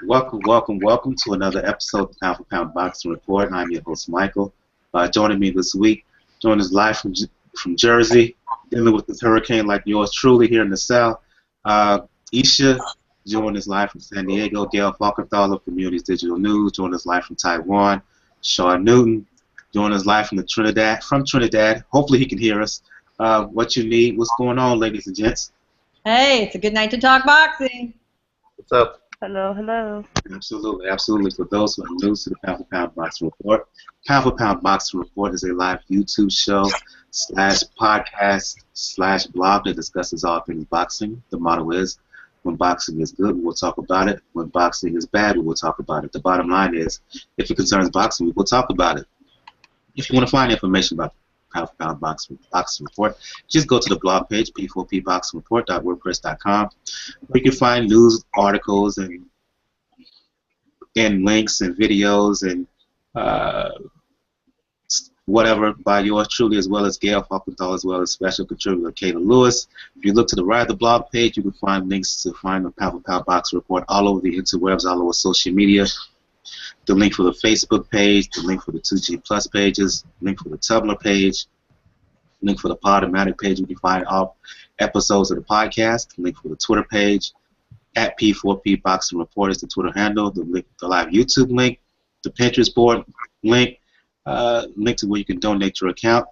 Welcome to another episode of Pound for Pound Boxing Report. I'm your host, Michael. Joining me this week, joining us live from Jersey, dealing with this hurricane like yours truly here in the South. Isha, joining us live from San Diego. Gail Falkenthal of Communities Digital News, joining us live from Taiwan. Sean Newton, joining us live from Trinidad. Hopefully he can hear us. What you need, what's going on, ladies and gents? Hey, it's a good night to talk boxing. What's up? Hello, hello. Absolutely. For those who are new to the Pound for Pound Boxing Report, Pound for Pound Boxing Report is a live YouTube show / podcast / blog that discusses all things boxing. The motto is, when boxing is good, we will talk about it. When boxing is bad, we will talk about it. The bottom line is, if it concerns boxing, we will talk about it. If you want to find information about Pound for Pound Boxing Report, just go to the blog page, p4pboxingreport.wordpress.com, where you can find news articles and links and videos and whatever by yours truly, as well as Gail Falkenthal, as well as special contributor Kayla Lewis. If you look to the right of the blog page, you can find links to find the Pound for Pound Boxing Report all over the interwebs, all over social media. The link for the Facebook page, the link for the 2G Plus pages, link for the Tumblr page, link for the Podomatic page. You can find all episodes of the podcast. Link for the Twitter page at P4P Boxing Report is the Twitter handle. The live YouTube link, the Pinterest board link, link to where you can donate your account.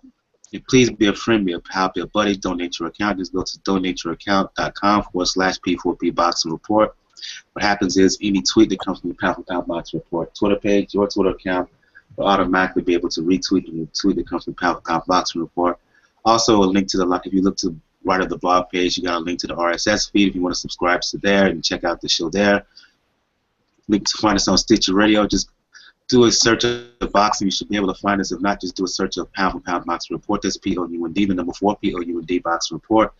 And please be a friend, be a pal, be a buddy. Donate your account. Just go to donateyouraccount.com/P4P Boxing Report. What happens is any tweet that comes from the Pound for Pound Boxing Report Twitter page, your Twitter account, will automatically be able to retweet the tweet that comes from the Pound for Pound Boxing Report. Also, a link to if you look to the right of the blog page, you got a link to the RSS feed if you want to subscribe to there and check out the show there. Link to find us on Stitcher Radio. Just do a search of boxing. You should be able to find us. If not, just do a search of Pound for Pound Boxing Report. That's POUND, the number 4, POUND Boxing Report.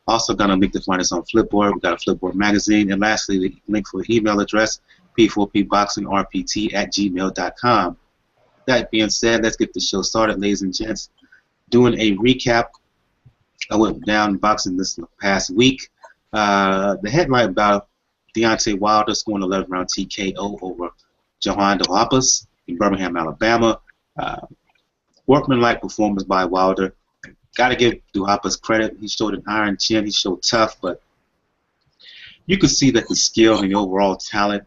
Also got a link to find us on Flipboard. We've got a Flipboard magazine. And lastly, the link for the email address, p4pboxingrpt@gmail.com. That being said, let's get the show started, ladies and gents. Doing a recap of what went down in boxing this past week. The headline about Deontay Wilder scoring an 11-round TKO over Johann Duhaupas in Birmingham, Alabama. Workmanlike performance by Wilder. Got to give Duhaupas credit. He showed an iron chin. He showed tough, but you could see that the skill and the overall talent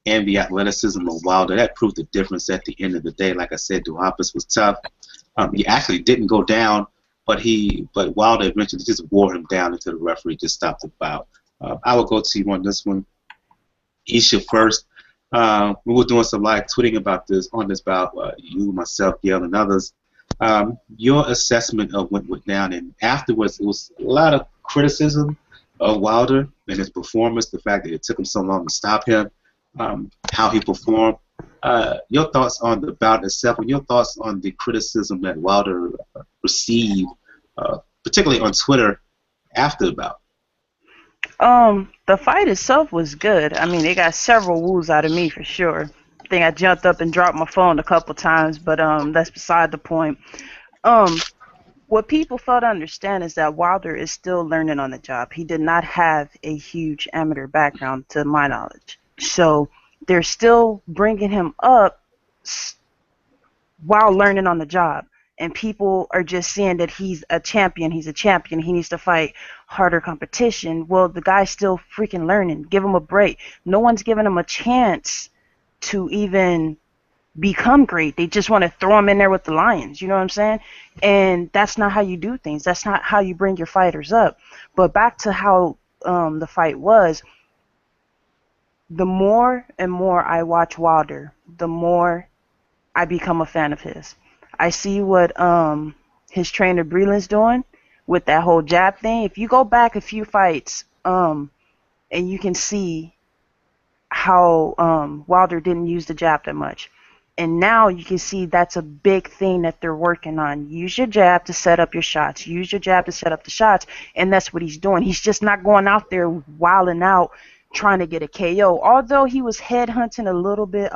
and the athleticism of Wilder, that proved the difference at the end of the day. Like I said, Duhaupas was tough. He actually didn't go down, but Wilder eventually just wore him down until the referee just stopped the bout. I will go to you on this one. Isha first. We were doing some live tweeting about this bout, you, myself, Gail, and others. Your assessment of what went down, and afterwards, it was a lot of criticism of Wilder and his performance, the fact that it took him so long to stop him, how he performed. Your thoughts on the bout itself, and your thoughts on the criticism that Wilder received, particularly on Twitter after the bout. The fight itself was good. I mean, they got several woos out of me for sure. I think I jumped up and dropped my phone a couple times, but that's beside the point. What people fail to understand is that Wilder is still learning on the job. He did not have a huge amateur background, to my knowledge. So they're still bringing him up while learning on the job. And people are just saying that he's a champion, he needs to fight harder competition. Well, the guy's still freaking learning. Give him a break. No one's giving him a chance to even become great. They just want to throw him in there with the Lions, you know what I'm saying? And that's not how you do things. That's not how you bring your fighters up. But back to how the fight was, the more and more I watch Wilder, the more I become a fan of his. I see what his trainer Breland's doing with that whole jab thing. If you go back a few fights, and you can see how Wilder didn't use the jab that much. And now you can see that's a big thing that they're working on. Use your jab to set up your shots. Use your jab to set up the shots. And that's what he's doing. He's just not going out there wilding out trying to get a KO. Although he was headhunting a little bit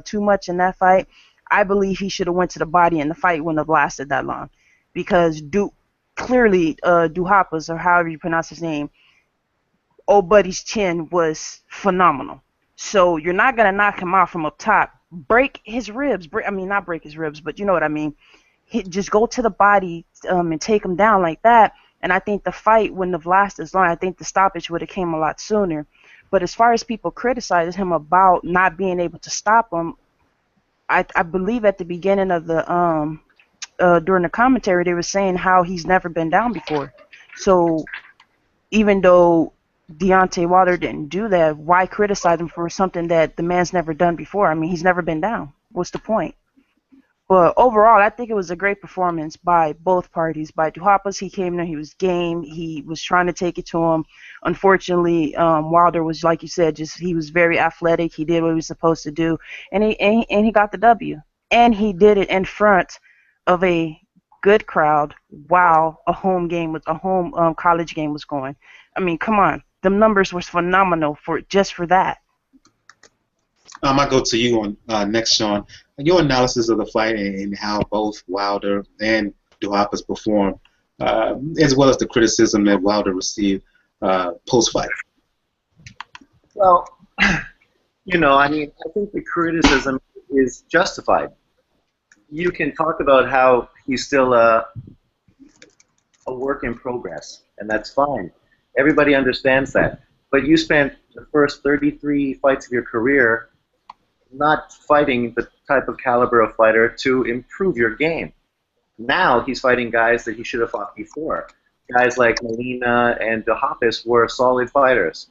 too much in that fight, I believe he should have went to the body and the fight wouldn't have lasted that long. Because clearly Duhaupas, or however you pronounce his name, old buddy's chin was phenomenal. So you're not gonna knock him out from up top. Break his ribs. I mean, not break his ribs, but you know what I mean. Just go to the body and take him down like that. And I think the fight wouldn't have lasted as long. I think the stoppage would have came a lot sooner. But as far as people criticizing him about not being able to stop him, I believe at the beginning of the during the commentary they were saying how he's never been down before. So even though Deontay Wilder didn't do that, why criticize him for something that the man's never done before? I mean, he's never been down. What's the point? But overall, I think it was a great performance by both parties. By Duhaupas, he came in, he was game, he was trying to take it to him. Unfortunately, Wilder was, like you said, he was very athletic. He did what he was supposed to do, and he got the W. And he did it in front of a good crowd while a home college game was going. I mean, come on, the numbers were phenomenal for that. I go to you on next, Sean. Your analysis of the fight and how both Wilder and Duhaupas performed, as well as the criticism that Wilder received post-fight. Well, you know, I mean, I think the criticism is justified. You can talk about how he's still a work in progress, and that's fine. Everybody understands that. But you spent the first 33 fights of your career not fighting the type of caliber of fighter to improve your game. Now he's fighting guys that he should have fought before. Guys like Molina and Duhaupas were solid fighters.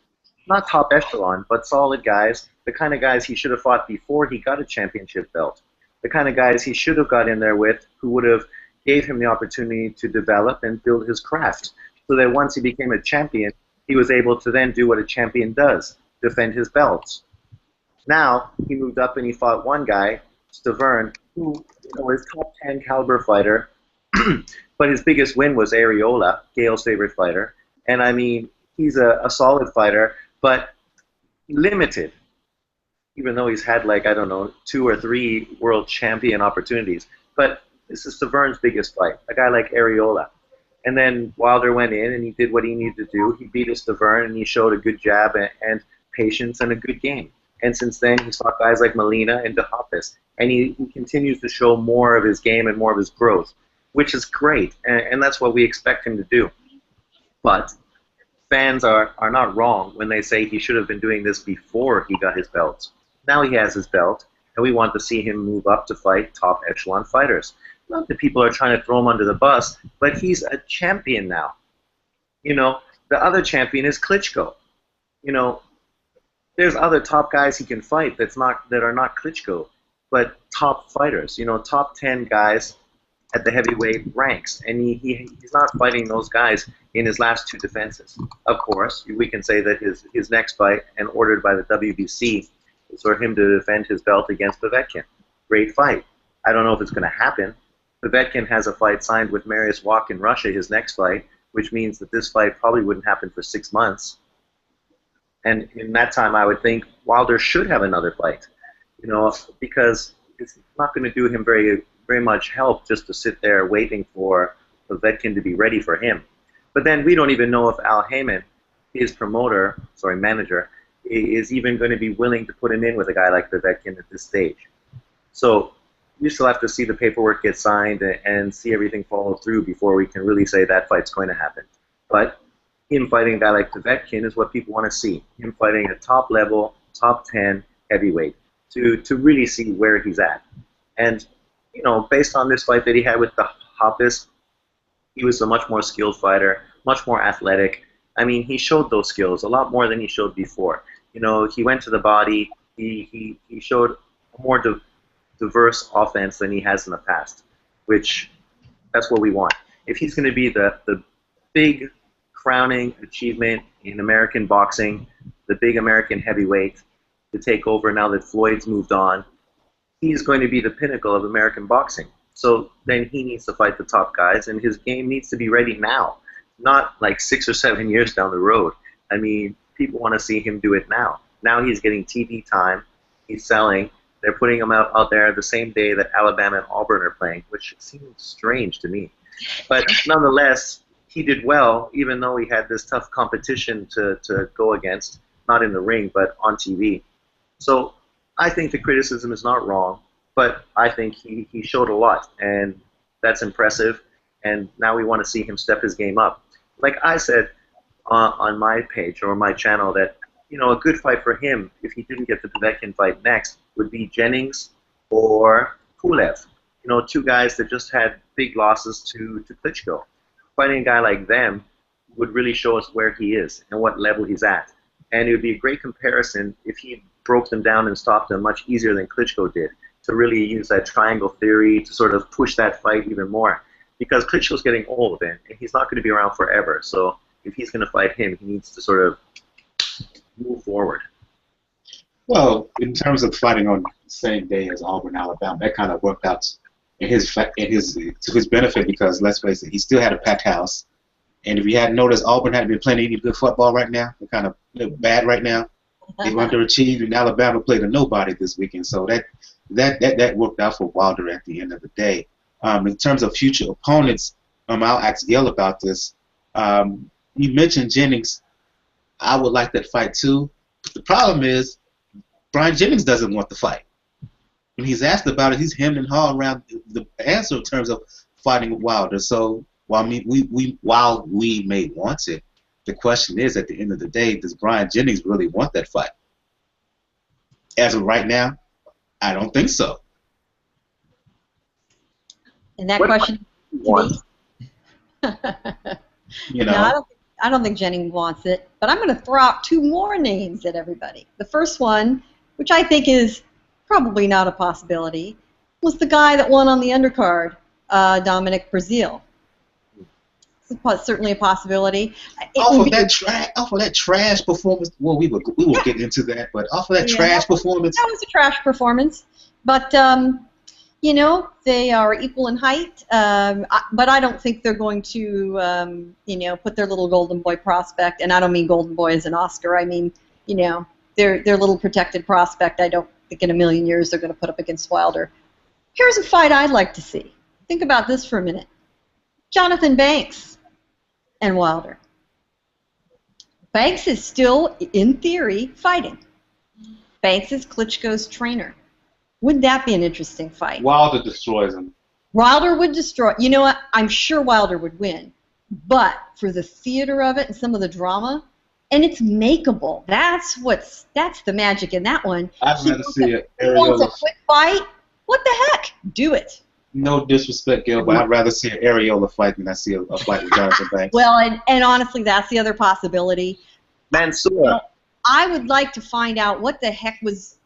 Not top echelon, but solid guys, the kind of guys he should have fought before he got a championship belt. The kind of guys he should have got in there with who would have gave him the opportunity to develop and build his craft. So that once he became a champion, he was able to then do what a champion does, defend his belts. Now, he moved up and he fought one guy, Stavern, who is top 10 caliber fighter, but his biggest win was Arreola, Gale's favorite fighter. And I mean, he's a solid fighter, but limited, even though he's had like, I don't know, 2 or 3 world champion opportunities. But this is Stavern's biggest fight, a guy like Arreola. And then Wilder went in and he did what he needed to do. He beat Stavern and he showed a good jab and patience and a good game. And since then, he's fought guys like Molina and Duhaupas. And he continues to show more of his game and more of his growth, which is great. And that's what we expect him to do. But fans are not wrong when they say he should have been doing this before he got his belts. Now he has his belt, and we want to see him move up to fight top echelon fighters. Not that people are trying to throw him under the bus, but he's a champion now. You know, the other champion is Klitschko. You know, there's other top guys he can fight that are not Klitschko, but top fighters. You know, top 10 guys at the heavyweight ranks, and he's not fighting those guys in his last 2 defenses. Of course, we can say that his next fight, and ordered by the WBC, is for him to defend his belt against Povetkin. Great fight. I don't know if it's going to happen. Povetkin has a fight signed with Marius Wach in Russia, his next fight, which means that this fight probably wouldn't happen for 6 months. And in that time, I would think Wilder should have another fight, you know, because it's not going to do him very much help just to sit there waiting for Povetkin to be ready for him. But then we don't even know if Al Heyman, his manager, is even going to be willing to put him in with a guy like Povetkin at this stage. So we still have to see the paperwork get signed and see everything follow through before we can really say that fight's going to happen. But him fighting a guy like Povetkin is what people want to see. Him fighting a top level, top 10 heavyweight to really see where he's at. And, you know, based on this fight that he had with Duhaupas, he was a much more skilled fighter, much more athletic. I mean, he showed those skills a lot more than he showed before. You know, he went to the body. He showed a more diverse offense than he has in the past, which that's what we want. If he's going to be the big crowning achievement in American boxing, the big American heavyweight to take over now that Floyd's moved on, he's going to be the pinnacle of American boxing. So then he needs to fight the top guys, and his game needs to be ready now, not like 6 or 7 years down the road. I mean, people want to see him do it now. Now he's getting TV time. He's selling. They're putting him out there the same day that Alabama and Auburn are playing, which seems strange to me. But nonetheless, he did well, even though he had this tough competition to go against, not in the ring, but on TV. So I think the criticism is not wrong, but I think he showed a lot, and that's impressive. And now we want to see him step his game up. Like I said on my page or my channel, that a good fight for him, if he didn't get the Povetkin fight next, would be Jennings or Pulev. Two guys that just had big losses to Klitschko. Fighting a guy like them would really show us where he is and what level he's at. And it would be a great comparison if he broke them down and stopped them much easier than Klitschko did, to really use that triangle theory to sort of push that fight even more. Because Klitschko's getting old, and he's not going to be around forever. So if he's going to fight him, he needs to sort of move forward. Well, in terms of fighting on the same day as Auburn, Alabama, that kind of worked out to his benefit, because let's face it, he still had a packed house. And if you hadn't noticed, Auburn hadn't been playing any good football right now. They're kind of bad right now. They underachieved, and Alabama played a nobody this weekend. So that worked out for Wilder at the end of the day. In terms of future opponents, I'll ask Gail about this. You mentioned Jennings. I would like that fight too. The problem is, Brian Jennings doesn't want the fight. When he's asked about it, he's hemmed and hawed around the answer in terms of fighting Wilder. So while we may want it, the question is, at the end of the day, does Brian Jennings really want that fight? As of right now, I don't think so. And that question to me? No, I don't think Jennings wants it, but I'm going to throw out two more names at everybody. The first one, which I think is probably not a possibility, was the guy that won on the undercard, Dominic Breazeale. It's certainly a possibility. Off of that trash performance, well, we will get into that, but off of that trash performance. That was a trash performance, but they are equal in height, but I don't think they're going to, put their little golden boy prospect, and I don't mean golden boy as an Oscar. I mean, their little protected prospect. I don't think in a million years they're going to put up against Wilder. Here's a fight I'd like to see. Think about this for a minute. Jonathan Banks and Wilder. Banks is still, in theory, fighting. Banks is Klitschko's trainer. Wouldn't that be an interesting fight? Wilder destroys him. Wilder would destroy. You know what? I'm sure Wilder would win. But for the theater of it and some of the drama, and it's makeable. That's the magic in that one. I'd rather see an He wants a quick fight. What the heck? Do it. No disrespect, Gil, but I'd rather see an areola fight than I see a fight with Jonathan Banks. Well, and honestly, that's the other possibility. Mansoor. I would like to find out what the heck was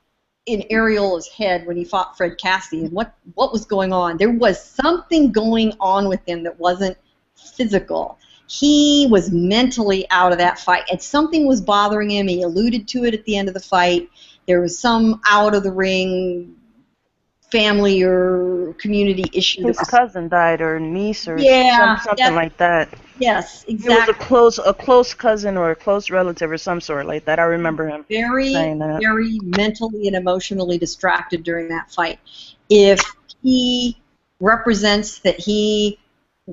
in Areola's head when he fought Fred Kassi, and what was going on. There was something going on with him that wasn't physical. He was mentally out of that fight, and something was bothering him. He alluded to it at the end of the fight. There was some out-of-the-ring family or community issue. His cousin died, or niece, or something like that. Yes, exactly. It was a close cousin or a close relative or some sort like that. I remember him saying that. Very mentally and emotionally distracted during that fight. If he represents that he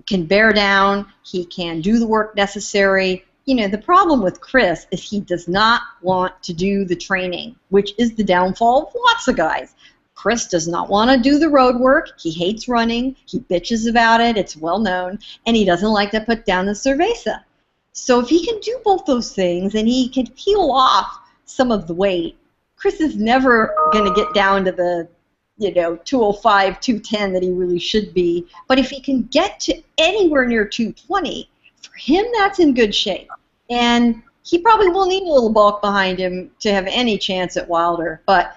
can bear down, he can do the work necessary. The problem with Chris is he does not want to do the training, which is the downfall of lots of guys. Chris does not want to do the road work. He hates running. He bitches about it. It's well known. And he doesn't like to put down the cerveza. So if he can do both those things and he can peel off some of the weight, Chris is never going to get down to the 205, 210 that he really should be. But if he can get to anywhere near 220, for him that's in good shape. And he probably will need a little bulk behind him to have any chance at Wilder. But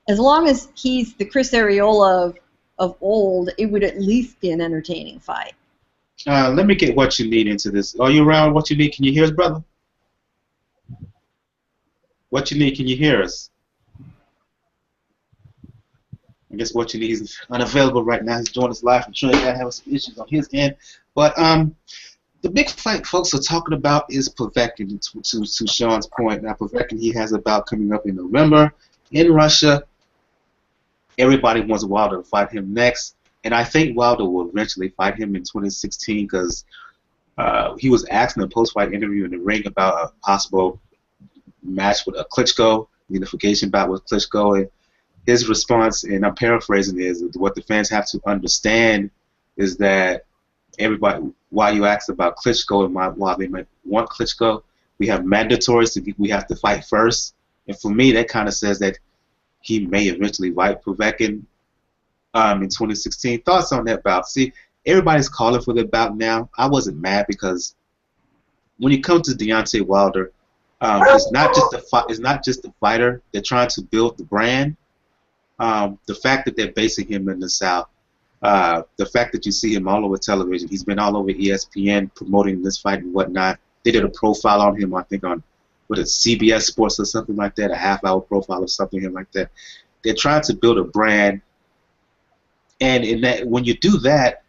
as long as he's the Chris Areola of old, it would at least be an entertaining fight. Let me get what you need into this. Are you around? What you need? Can you hear us, brother? What you need? Can you hear us? I guess what you need is unavailable right now. He's joining us live from Trinidad, having some issues on his end. But the big fight folks are talking about is Povetkin, to Sean's point. Now, Povetkin, he has a bout coming up in November in Russia. Everybody wants Wilder to fight him next, and I think Wilder will eventually fight him in 2016 because he was asked in a post-fight interview in the ring about a possible match with Klitschko, unification bout with Klitschko, and his response, and I'm paraphrasing, is what the fans have to understand is that everybody, while you asked about Klitschko and why they might want Klitschko, we have mandatories, so we have to fight first. And for me, that kind of says that he may eventually fight Povetkin in 2016. Thoughts on that bout? See, everybody's calling for the bout now. I wasn't mad because when you come to Deontay Wilder, it's not just the fighter. They're trying to build the brand. The fact that they're basing him in the South, the fact that you see him all over television, he's been all over ESPN promoting this fight and whatnot. They did a profile on him, I think, on CBS Sports or something like that, a half-hour profile or something like that. They're trying to build a brand, and in that, when you do that,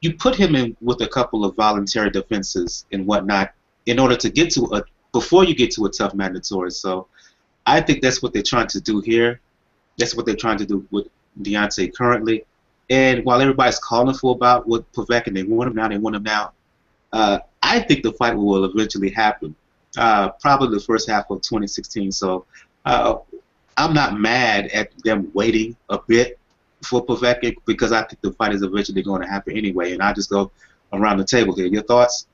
you put him in with a couple of voluntary defenses and whatnot in order to get to before you get to a tough mandatory. So I think that's what they're trying to do here. That's what they're trying to do with Deontay currently. And while everybody's calling for about with Povetkin, they want him now. I think the fight will eventually happen, probably the first half of 2016. So I'm not mad at them waiting a bit for Povetkin because I think the fight is eventually going to happen anyway. And I just go around the table here. Your thoughts?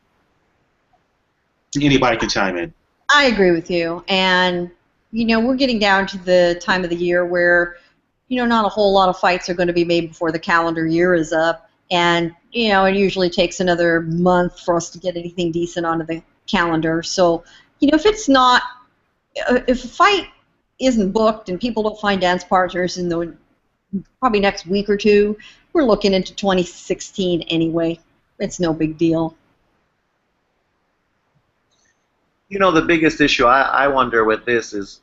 Anybody can chime in. I agree with you. And, you know, we're getting down to the time of the year where, you know, not a whole lot of fights are going to be made before the calendar year is up. And, you know, it usually takes another month for us to get anything decent onto the calendar. So, you know, if a fight isn't booked and people don't find dance partners in the probably next week or two, we're looking into 2016 anyway. It's no big deal. You know, the biggest issue I wonder with this is,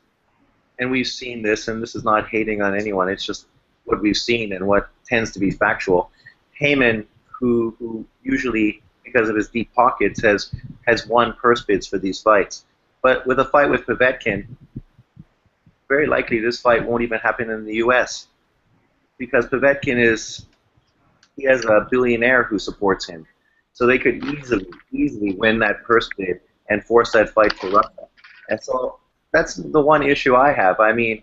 and we've seen this, and this is not hating on anyone, it's just what we've seen and what tends to be factual. Heyman, who usually, because of his deep pockets, has won purse bids for these fights. But with a fight with Povetkin, very likely this fight won't even happen in the U.S. because Povetkin he has a billionaire who supports him. So they could easily win that purse bid and force that fight to Russia. And so that's the one issue I have. I mean,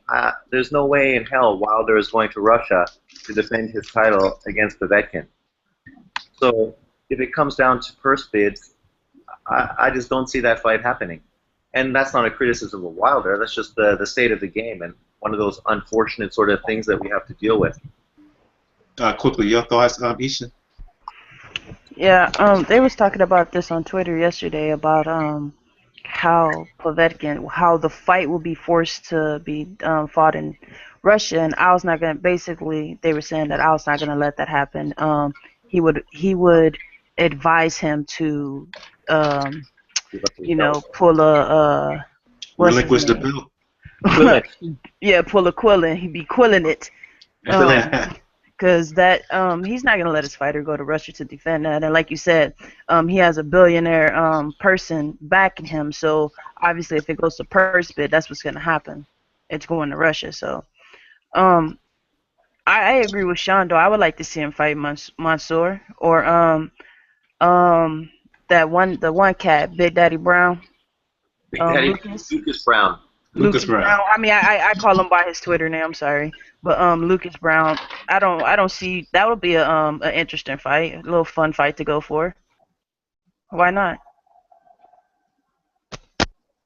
there's no way in hell Wilder is going to Russia to defend his title against Povetkin. So if it comes down to purse bids, I just don't see that fight happening. And that's not a criticism of Wilder. That's just the state of the game and one of those unfortunate sort of things that we have to deal with. Quickly, your thoughts, Isha? Yeah, they was talking about this on Twitter yesterday about how the fight will be forced to be fought in Russia, and I was not gonna. Basically, they were saying that I was not gonna let that happen. He would advise him to, pull a relinquish the belt. Yeah, pull a quilling. He'd be quilling it. Because he's not going to let his fighter go to Russia to defend that. And like you said, he has a billionaire person backing him. So obviously if it goes to purse bid, that's what's going to happen. It's going to Russia. So I agree with Sean, though. I would like to see him fight Mansour or the one cat, Big Daddy Brown. Lucas Brown. Lucas Brown. I mean, I call him by his Twitter name. I'm sorry, but Lucas Brown. I don't see that would be an interesting fight, a little fun fight to go for. Why not?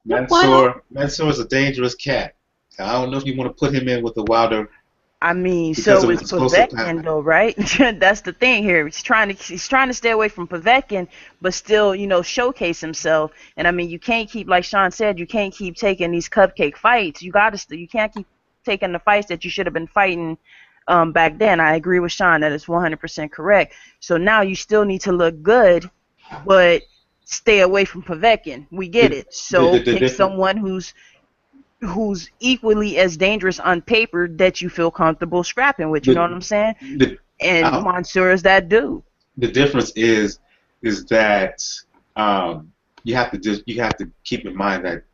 Mansour is a dangerous cat. I don't know if you want to put him in with the Wilder. I mean, so is Povetkin, though, right? That's the thing here. He's trying to stay away from Povetkin, but still, showcase himself. And I mean, you can't keep, like Sean said, you can't keep taking these cupcake fights. You can't keep taking the fights that you should have been fighting back then. I agree with Sean that it's 100% correct. So now you still need to look good, but stay away from Povetkin. We get it. So pick someone who's equally as dangerous on paper that you feel comfortable scrapping with. You know what I'm saying? And Mansour is that dude. The difference is that you have to keep in mind that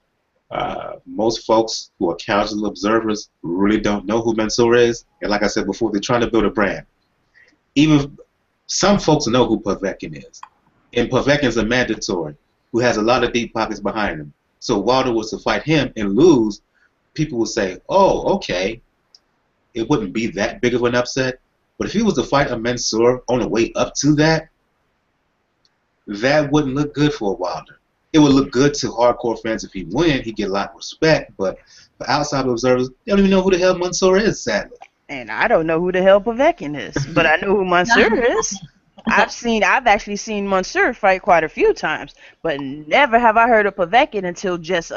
most folks who are casual observers really don't know who Mansour is. And like I said before, they're trying to build a brand. Even some folks know who Povetkin is. And Povetkin's a mandatory who has a lot of deep pockets behind him. So Wilder was to fight him and lose, people would say, oh, okay, it wouldn't be that big of an upset. But if he was to fight a Mansour on the way up to that, that wouldn't look good for Wilder. It would look good to hardcore fans if he win. He'd get a lot of respect. But for outside observers, they don't even know who the hell Mansour is, sadly. And I don't know who the hell Povetkin is, but I know who Mansour is. I've actually seen Mansour fight quite a few times, but never have I heard of Povetkin until just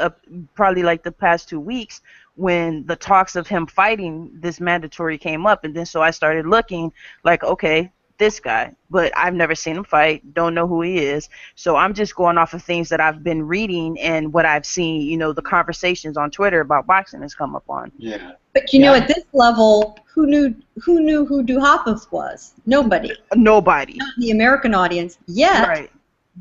probably like the past 2 weeks when the talks of him fighting this mandatory came up, and then so I started looking like, okay, this guy, but I've never seen him fight, don't know who he is, so I'm just going off of things that I've been reading and what I've seen, you know, the conversations on Twitter about boxing has come up on. Yeah. But you know, at this level, who knew who Duhaupas was? Nobody. Nobody. Not the American audience. Yet, right.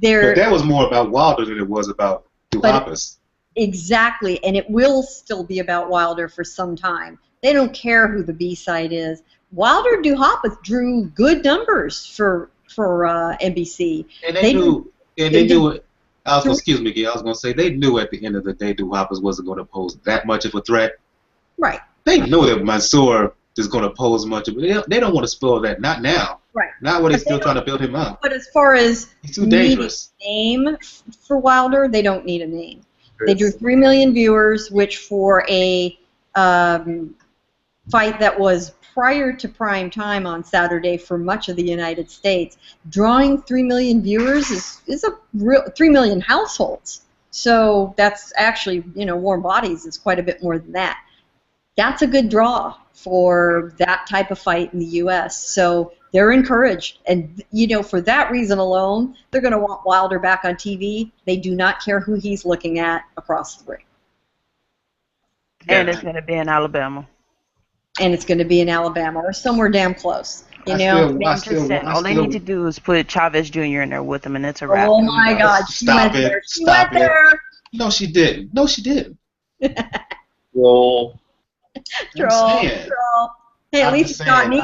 But that was more about Wilder than it was about Duhaupas. Exactly, and it will still be about Wilder for some time. They don't care who the B-side is. Wilder Duhaupas drew good numbers for NBC. And they knew it. Excuse me, Gail. I was going to say they knew at the end of the day Duhaupas wasn't going to pose that much of a threat. Right. They know that Mansour is going to pose much of it. They don't want to spoil that. Not now. Right. Not when they're still trying to build him up. But as far as he's too dangerous. Name for Wilder, they don't need a name. They drew 3 million viewers, which for a fight that was prior to prime time on Saturday for much of the United States, drawing 3 million viewers is a real 3 million households. So that's actually, you know, Warm Bodies is quite a bit more than that. That's a good draw for that type of fight in the U.S. So they're encouraged, and you know, for that reason alone, they're going to want Wilder back on TV. They do not care who he's looking at across the ring. And it's going to be in Alabama. And it's going to be in Alabama or somewhere damn close. You know, all they need to do is put Chavez Jr. in there with them, and it's a wrap. Oh my God! Stop it! Stop it! No, she didn't. No, she didn't. Troll. Troll. Hey, at least it's not me.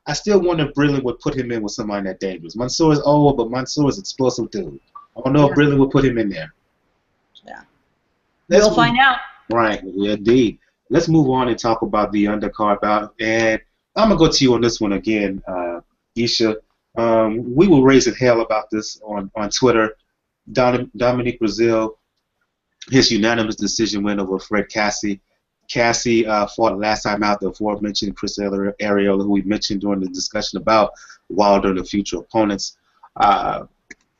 I still wonder if Breazeale would put him in with somebody that dangerous. Mansour is old, but Mansour is an explosive dude. I don't know if Breazeale would put him in there. Yeah. We'll find out. Right, indeed. Let's move on and talk about the undercard bout. And I'm going to go to you on this one again, Isha. We were raising hell about this on Twitter. Dominic Breazeale, his unanimous decision win over Fred Kassi. Kassi fought last time out the aforementioned Chris Arreola, who we mentioned during the discussion about Wilder and the future opponents. I'm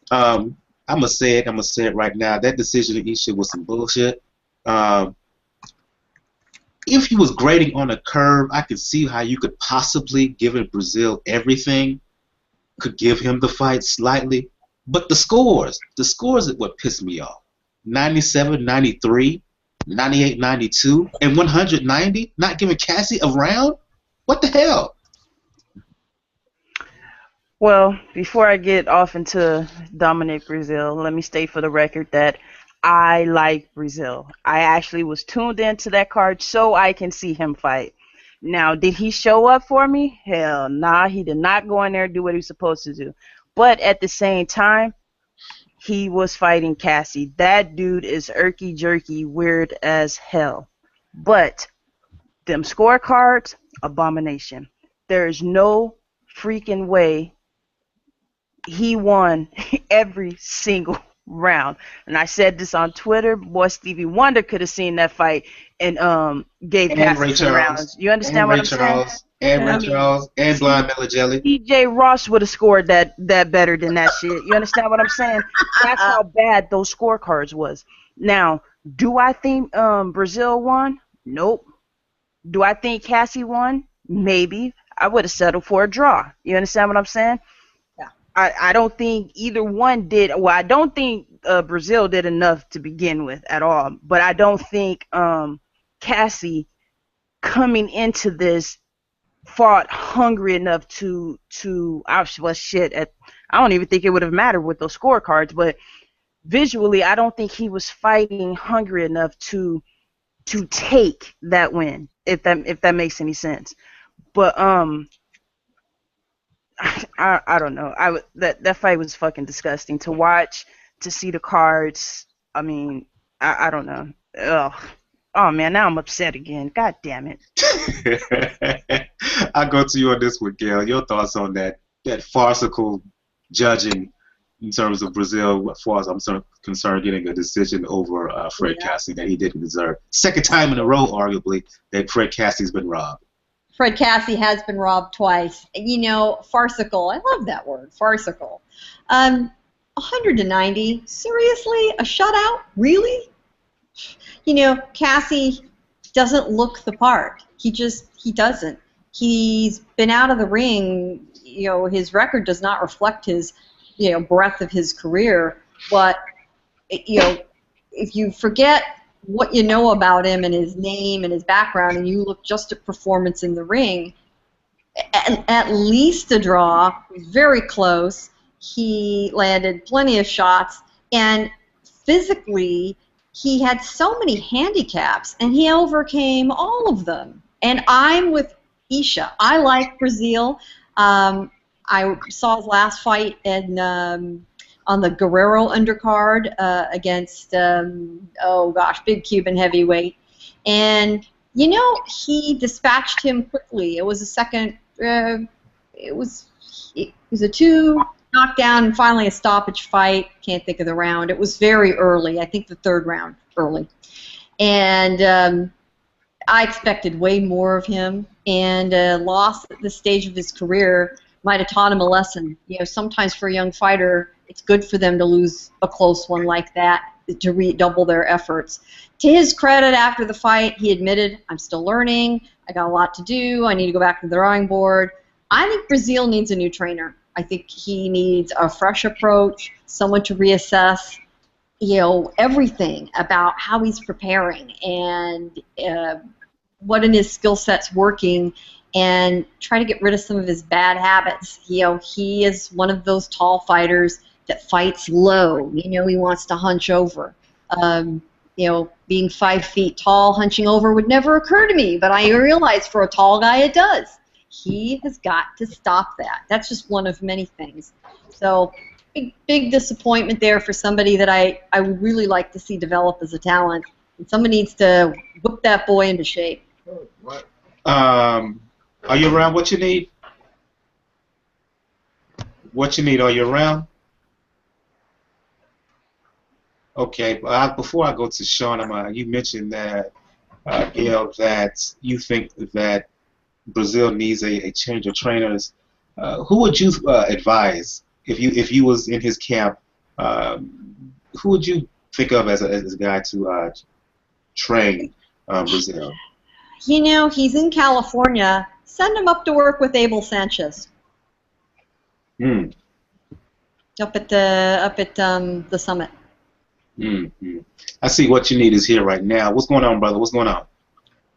going to say it. I'm going to say it right now. That decision of Isha was some bullshit. If he was grading on a curve, I could see how you could possibly, given Breazeale everything, could give him the fight slightly. But the scores is what pissed me off. 97, 93, 98, 92, and 190, not giving Kassi a round? What the hell? Well, before I get off into Dominic Breazeale, let me state for the record that I like Breazeale. I actually was tuned into that card so I can see him fight. Now, did he show up for me? Hell nah, he did not go in there and do what he was supposed to do. But at the same time, he was fighting Kassi. That dude is irky-jerky, weird as hell. But them scorecards, abomination. There is no freaking way he won every single round. And I said this on Twitter. Boy, Stevie Wonder could have seen that fight and gave Kassi some rounds. You understand what I'm saying? And Ray Charles and Blind Mellow Jelly. TJ Ross would have scored that better than that shit. You understand what I'm saying? That's how bad those scorecards was. Now, do I think Breazeale won? Nope. Do I think Kassi won? Maybe. I would have settled for a draw. You understand what I'm saying? Yeah. I don't think either one did. Well, I don't think Breazeale did enough to begin with at all. But I don't think Kassi coming into this fought hungry enough to well, shit. I don't even think it would have mattered with those scorecards, but visually, I don't think he was fighting hungry enough to take that win. If that makes any sense, but I don't know. That fight was fucking disgusting to watch, to see the cards. I mean, I don't know. Ugh. Oh man, now I'm upset again. God damn it. I'll go to you on this one, Gail. Your thoughts on that farcical judging in terms of Breazeale, as far as I'm concerned, getting a decision over Fred Kassi that he didn't deserve. Second time in a row, arguably, that Fred Kassi's been robbed. Fred Kassi has been robbed twice. You know, farcical. I love that word, farcical. 190. Seriously? A shutout? Really? You know, Kassi doesn't look the part. He doesn't. He's been out of the ring. You know, his record does not reflect his, breadth of his career. But, if you forget what you know about him and his name and his background, and you look just at performance in the ring, at least a draw, very close. He landed plenty of shots, and physically, he had so many handicaps, and he overcame all of them. And I'm with Isha. I like Breazeale. I saw his last fight on the Guerrero undercard against, big Cuban heavyweight. And, he dispatched him quickly. It was a second, it was a 2 knockdown and finally a stoppage fight. Can't think of the round. It was very early. I think the 3rd round early. And I expected way more of him. And loss at this stage of his career might have taught him a lesson. Sometimes for a young fighter, it's good for them to lose a close one like that, to redouble their efforts. To his credit, after the fight, he admitted, I'm still learning, I got a lot to do, I need to go back to the drawing board. I think Breazeale needs a new trainer. I think he needs a fresh approach, someone to reassess, everything about how he's preparing and what in his skill set's working, and try to get rid of some of his bad habits. He is one of those tall fighters that fights low. He wants to hunch over. Being 5 feet tall, hunching over would never occur to me, but I realize for a tall guy it does. He has got to stop that. That's just one of many things. So big disappointment there for somebody that I would really like to see develop as a talent. And someone needs to whip that boy into shape. Are you around? What you need? What you need? Are you around? Okay. Before I go to Sean, you mentioned that, Gail, that you think that Breazeale needs a change of trainers. Who would you advise if you was in his camp? Who would you think of as a guy to train Breazeale? He's in California. Send him up to work with Abel Sanchez. Up at the summit. I see what you need is here right now. What's going on, brother? What's going on?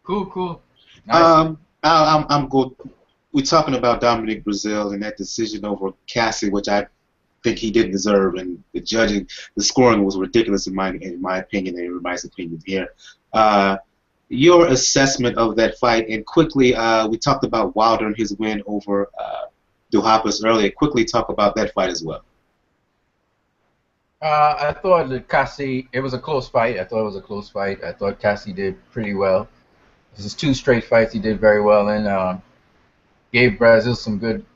Cool. Nice. I'm good. We're talking about Dominic Breazeale and that decision over Kassi, which I think he didn't deserve, and the scoring was ridiculous in my opinion, and everybody's opinion here. Your assessment of that fight, and quickly, we talked about Wilder and his win over Duhaupas earlier. Quickly talk about that fight as well. I thought that Kassi, it was a close fight. I thought Kassi did pretty well. This is 2 straight fights he did very well in. Gave Breazeale some good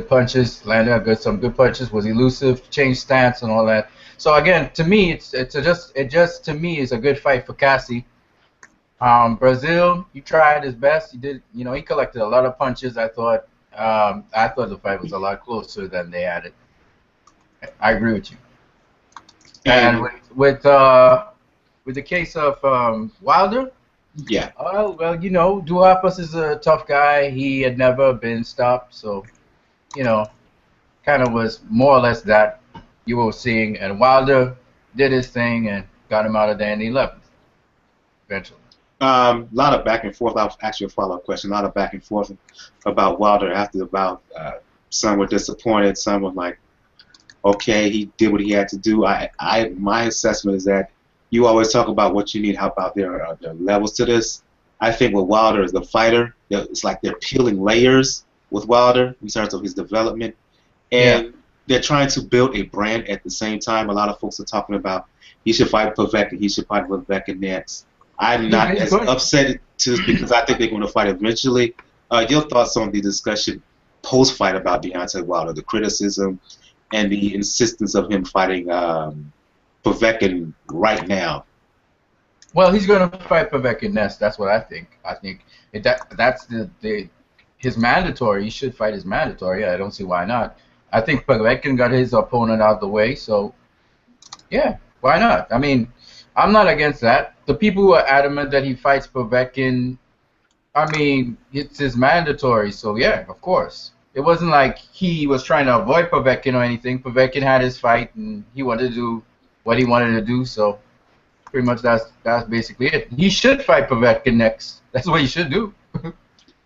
punches, landed some good punches, was elusive, changed stance and all that. So again, to me, it just to me is a good fight for Kassi. Breazeale, he tried his best. He did, he collected a lot of punches. I thought the fight was a lot closer than they had it. I agree with you. And with the case of Wilder, yeah. Well, Duhaupas is a tough guy. He had never been stopped, so kind of was more or less that you were seeing. And Wilder did his thing and got him out of there in the 11th eventually. A lot of back and forth. I'll ask you a follow-up question. A lot of back and forth about Wilder some were disappointed, some were like, okay, he did what he had to do. My assessment is that you always talk about what you need. How about there are levels to this? I think with Wilder as the fighter, it's like they're peeling layers with Wilder in terms of his development, and they're trying to build a brand at the same time. A lot of folks are talking about he should fight Povetkin, he should fight Povetkin next. I'm not as upset just because I think they're going to fight eventually. Your thoughts on the discussion post-fight about Deontay Wilder, the criticism and the insistence of him fighting Povetkin right now? Well, he's going to fight Povetkin next. That's what I think. I think that's his mandatory. He should fight his mandatory. I don't see why not. I think Povetkin got his opponent out of the way, so yeah, why not? I mean, I'm not against that. The people who are adamant that he fights Povetkin, I mean, it's his mandatory, so yeah, of course. It wasn't like he was trying to avoid Povetkin or anything. Povetkin had his fight, and he wanted to do what he wanted to do, so pretty much that's basically it. He should fight Povetkin next. That's what he should do.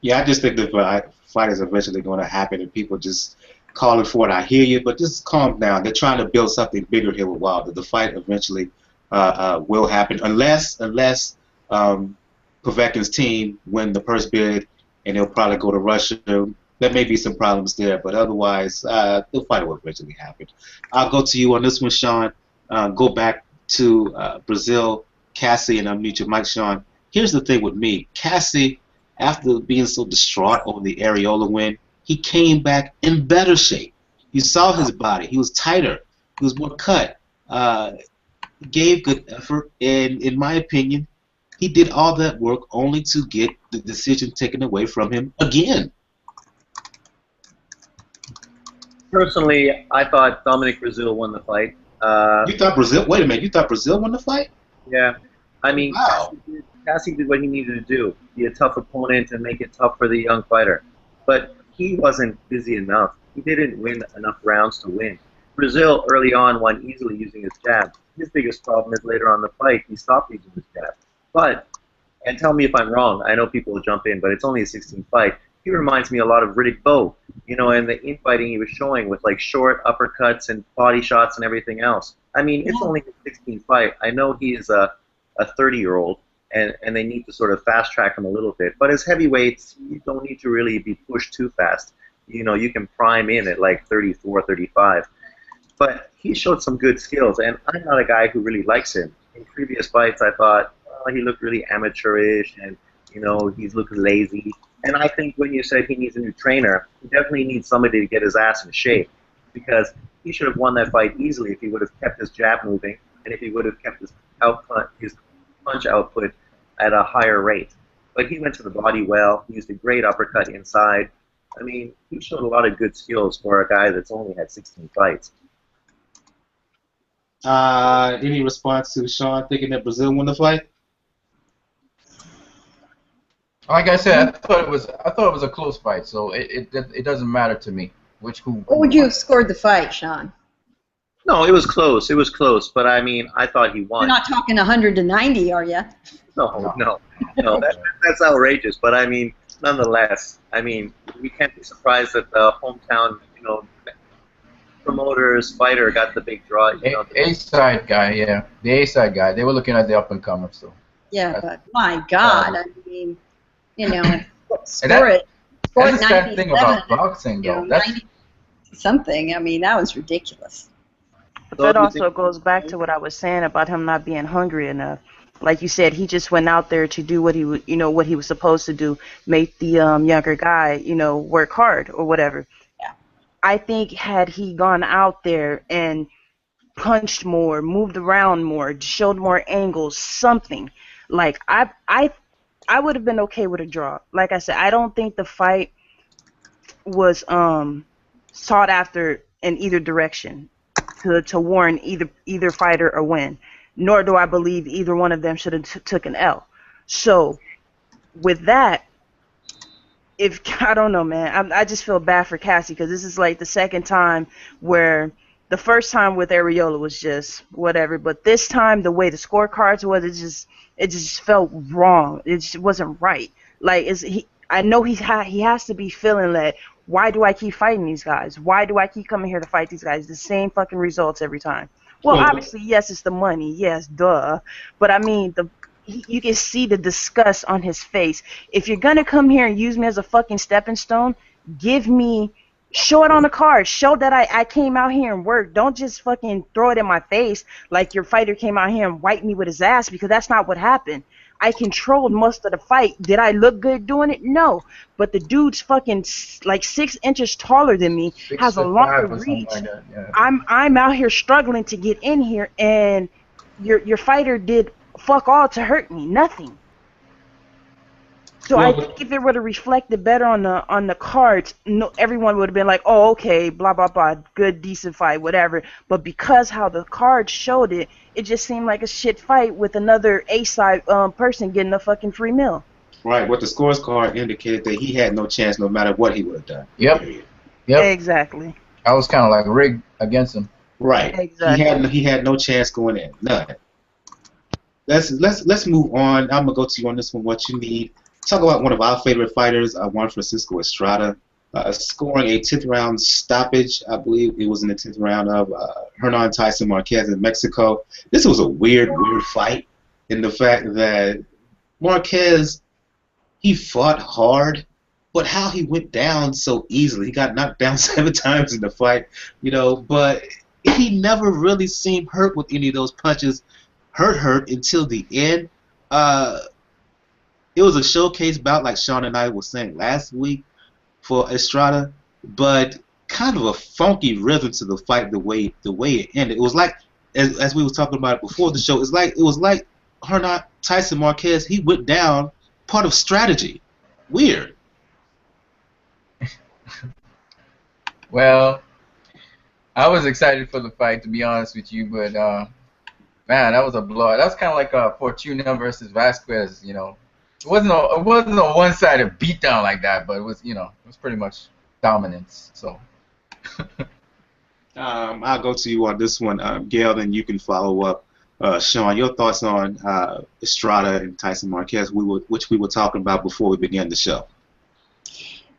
Yeah, I just think the fight is eventually going to happen, and people just calling for it. I hear you, but just calm down. They're trying to build something bigger here with Wilder. The fight eventually will happen, unless Povetkin's team win the purse bid, and they'll probably go to Russia. There may be some problems there, but otherwise, the fight will eventually happen. I'll go to you on this one, Sean. Go back to Breazeale, Kassi, and unmute your mic, Sean. Here's the thing with me. Kassi, after being so distraught over the Areola win, he came back in better shape. You saw his body. He was tighter. He was more cut. Gave good effort, and in my opinion, he did all that work only to get the decision taken away from him again. Personally, I thought Dominic Breazeale won the fight. You thought Breazeale? Wait a minute. You thought Breazeale won the fight? Yeah. I mean, wow. Kassi did what he needed to do. Be a tough opponent and make it tough for the young fighter. But he wasn't busy enough. He didn't win enough rounds to win. Breazeale early on won easily using his jab. His biggest problem is later on in the fight, he stopped using his jab. But, and tell me if I'm wrong, I know people will jump in, but it's only a 16th fight. He reminds me a lot of Riddick Bowe, you know, and the infighting he was showing with like short uppercuts and body shots and everything else. I mean, it's only a 16th fight. I know he is a 30-year-old, and they need to sort of fast track him a little bit. But as heavyweights, you don't need to really be pushed too fast. You know, you can prime in at like 34, 35. But he showed some good skills, and I'm not a guy who really likes him. In previous fights, I thought, oh, he looked really amateurish, and, you know, he's looking lazy. And I think when you said he needs a new trainer, he definitely needs somebody to get his ass in shape, because he should have won that fight easily if he would have kept his jab moving and if he would have kept his punch output at a higher rate. But he went to the body well. He used a great uppercut inside. I mean, he showed a lot of good skills for a guy that's only had 16 fights. Any response to Sean thinking that Breazeale won the fight? Like I said, I thought it was a close fight, so it doesn't matter to me who. What would you have scored the fight, Sean? No, it was close. It was close, but I mean, I thought he won. You're not talking 100 to 90, are you? No. That's outrageous. But I mean, nonetheless, I mean, we can't be surprised that the hometown, you know, promoters, fighter got the big draw. You know, A-side guy, yeah, the A-side guy. They were looking at the up and comer, so. Yeah, but my God, I mean, you know, That's the sad thing about boxing, though. You know, 90-something. I mean, that was ridiculous. But that also goes back to what I was saying about him not being hungry enough. Like you said, he just went out there to do what he was supposed to do, make the younger guy, you know, work hard or whatever. Yeah. I think had he gone out there and punched more, moved around more, showed more angles, something, like I would have been okay with a draw. Like I said, I don't think the fight was sought after in either direction to warrant either fighter or win. Nor do I believe either one of them should have took an L. So with that, I don't know, man. I just feel bad for Kassi because this is like the second time where the first time with Areola was just whatever, but this time the way the scorecards was, it just felt wrong. It just wasn't right. Like I know he has to be feeling that. Why do I keep fighting these guys? Why do I keep coming here to fight these guys? The same fucking results every time. Well, obviously, yes, it's the money. Yes, duh. But I mean, you can see the disgust on his face. If you're gonna come here and use me as a fucking stepping stone, show it on the card. Show that I came out here and worked. Don't just fucking throw it in my face like your fighter came out here and wiped me with his ass, because that's not what happened. I controlled most of the fight. Did I look good doing it? No. But the dude's fucking like 6 inches taller than me, has a longer 6'5" or reach. something like that, yeah. I'm out here struggling to get in here, and your fighter did fuck all to hurt me. Nothing. So Well, I think if it would have reflected better on the cards, no, everyone would have been like, oh, okay, blah, blah, blah, good, decent fight, whatever. But because how the cards showed it, it just seemed like a shit fight with another A-side person getting a fucking free meal. Right, what the scores card indicated that he had no chance no matter what he would have done. Yep. Exactly. I was kind of like rigged against him. Right. Exactly. He had no chance going in. None. Let's move on. I'm gonna go to you on this one. What you need. Talk about one of our favorite fighters, Juan Francisco Estrada, scoring a 10th round stoppage. I believe it was in the 10th round of Hernan Tyson Marquez in Mexico. This was a weird fight in the fact that Marquez, he fought hard, but how he went down so easily. He got knocked down 7 times in the fight, but he never really seemed hurt with any of those punches. Hurt until the end. It was a showcase bout, like Sean and I were saying last week, for Estrada, but kind of a funky rhythm to the fight. The way it ended, it was like, as we were talking about it before the show, it was like Hernan Tyson Marquez. He went down part of strategy. Weird. Well, I was excited for the fight, to be honest with you, but man, that was a blow. That was kind of like Fortuna versus Velasquez. It wasn't a one-sided beatdown like that, but it was pretty much dominance. So I'll go to you on this one, Gail, then you can follow up. Sean, your thoughts on Estrada and Tyson Marquez, which we were talking about before we began the show.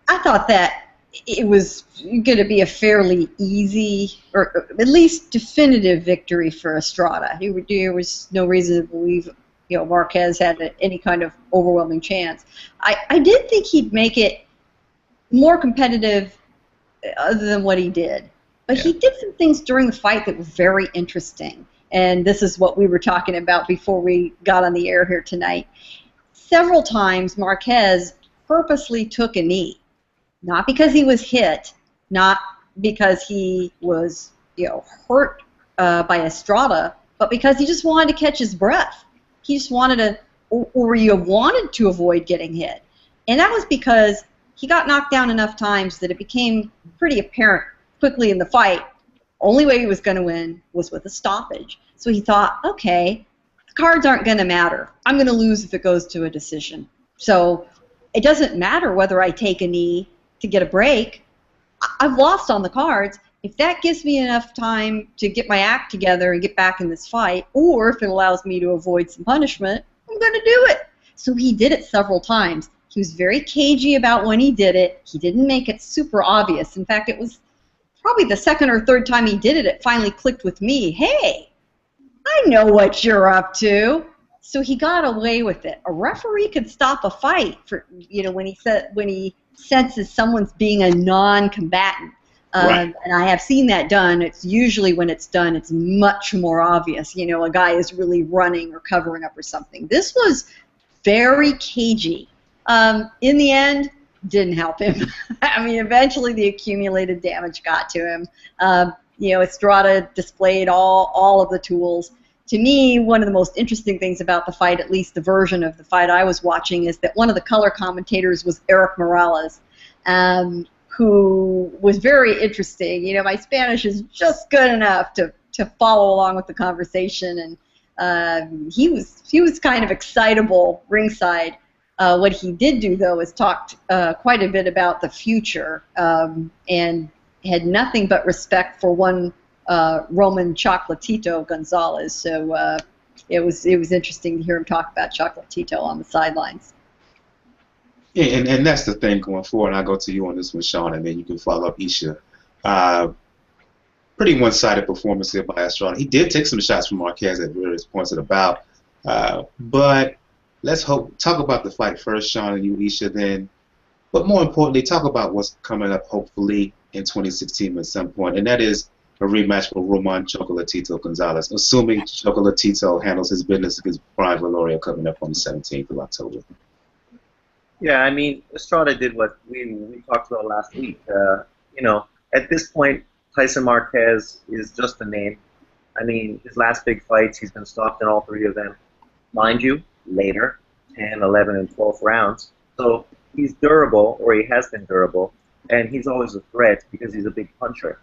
I thought that it was going to be a fairly easy, or at least definitive victory for Estrada. There was no reason to believe Marquez had any kind of overwhelming chance. I did think he'd make it more competitive other than what he did. But he did some things during the fight that were very interesting. And this is what we were talking about before we got on the air here tonight. Several times Marquez purposely took a knee. Not because he was hit, not because he was hurt by Estrada, but because he just wanted to catch his breath. He just wanted to, or he wanted to avoid getting hit. And that was because he got knocked down enough times that it became pretty apparent quickly in the fight. Only way he was going to win was with a stoppage. So he thought, okay, the cards aren't going to matter. I'm going to lose if it goes to a decision. So it doesn't matter whether I take a knee to get a break. I've lost on the cards. If that gives me enough time to get my act together and get back in this fight, or if it allows me to avoid some punishment, I'm going to do it. So he did it several times. He was very cagey about when he did it. He didn't make it super obvious. In fact, it was probably the second or third time he did it, it finally clicked with me. Hey, I know what you're up to. So he got away with it. A referee could stop a fight for when he senses someone's being a non-combatant. Right. And I have seen that done. It's usually when it's done, it's much more obvious. A guy is really running or covering up or something. This was very cagey. In the end, didn't help him. I mean, eventually the accumulated damage got to him. Estrada displayed all of the tools. To me, one of the most interesting things about the fight, at least the version of the fight I was watching, is that one of the color commentators was Eric Morales, who was very interesting. My Spanish is just good enough to follow along with the conversation, and he was kind of excitable ringside. What he did do, though, is talked quite a bit about the future and had nothing but respect for one Roman Chocolatito Gonzalez. So it was interesting to hear him talk about Chocolatito on the sidelines. Yeah, and that's the thing going forward. I'll go to you on this one, Sean, and then you can follow up Isha. Pretty one-sided performance here by Estrada. He did take some shots from Marquez at various points of the bout. But let's talk about the fight first, Sean, and you, Isha, then. But more importantly, talk about what's coming up, hopefully, in 2016 at some point. And that is a rematch with Roman Chocolatito Gonzalez, assuming Chocolatito handles his business against Brian Valoria coming up on the 17th of October. Yeah, I mean, Estrada did what we talked about last week. You know, at this point, Tyson Marquez is just a name. I mean, his last big fights, he's been stopped in all three of them. Mind you, later, 10, 11, and 12 rounds. So he's durable, or he has been durable, and he's always a threat because he's a big puncher.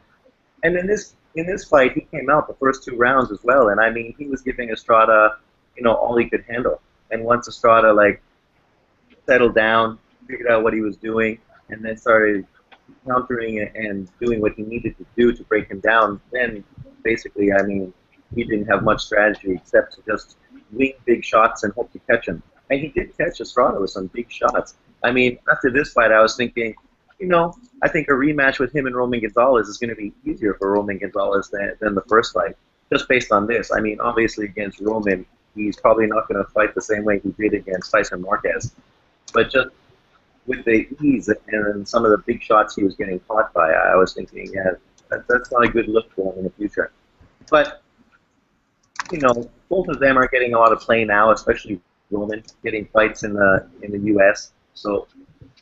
And in this fight, he came out the first 2 rounds as well, and I mean, he was giving Estrada, you know, all he could handle. And once Estrada, like, settled down, figured out what he was doing, and then started countering and doing what he needed to do to break him down, then basically, I mean, he didn't have much strategy except to just wing big shots and hope to catch him. And he did catch Estrada with some big shots. I mean, after this fight, I was thinking, you know, I think a rematch with him and Roman Gonzalez is going to be easier for Roman Gonzalez than the first fight, just based on this. I mean, obviously against Roman, he's probably not going to fight the same way he did against Tyson Marquez. But just with the ease and some of the big shots he was getting caught by, I was thinking, yeah, that's not a good look for him in the future. But, you know, both of them are getting a lot of play now, especially Roman, getting fights in the U.S. So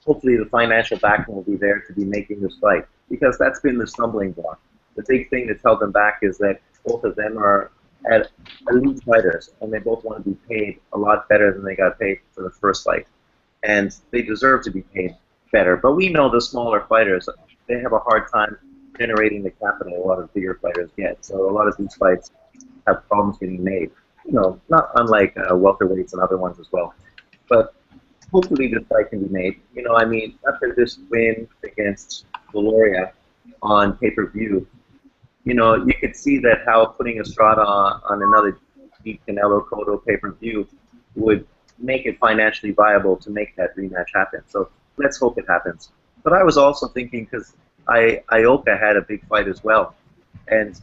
hopefully the financial backing will be there to be making this fight, because that's been the stumbling block. The big thing that's held them back is that both of them are elite fighters, and they both want to be paid a lot better than they got paid for the first fight. And they deserve to be paid better. But we know the smaller fighters, they have a hard time generating the capital a lot of bigger fighters get. So a lot of these fights have problems getting made. You know, not unlike welterweights and other ones as well. But hopefully this fight can be made. You know, I mean, after this win against Valoria on pay-per-view, you know, you could see that how putting Estrada on another deep Canelo Cotto pay-per-view would make it financially viable to make that rematch happen. So let's hope it happens. But I was also thinking, because Ioka had a big fight as well, and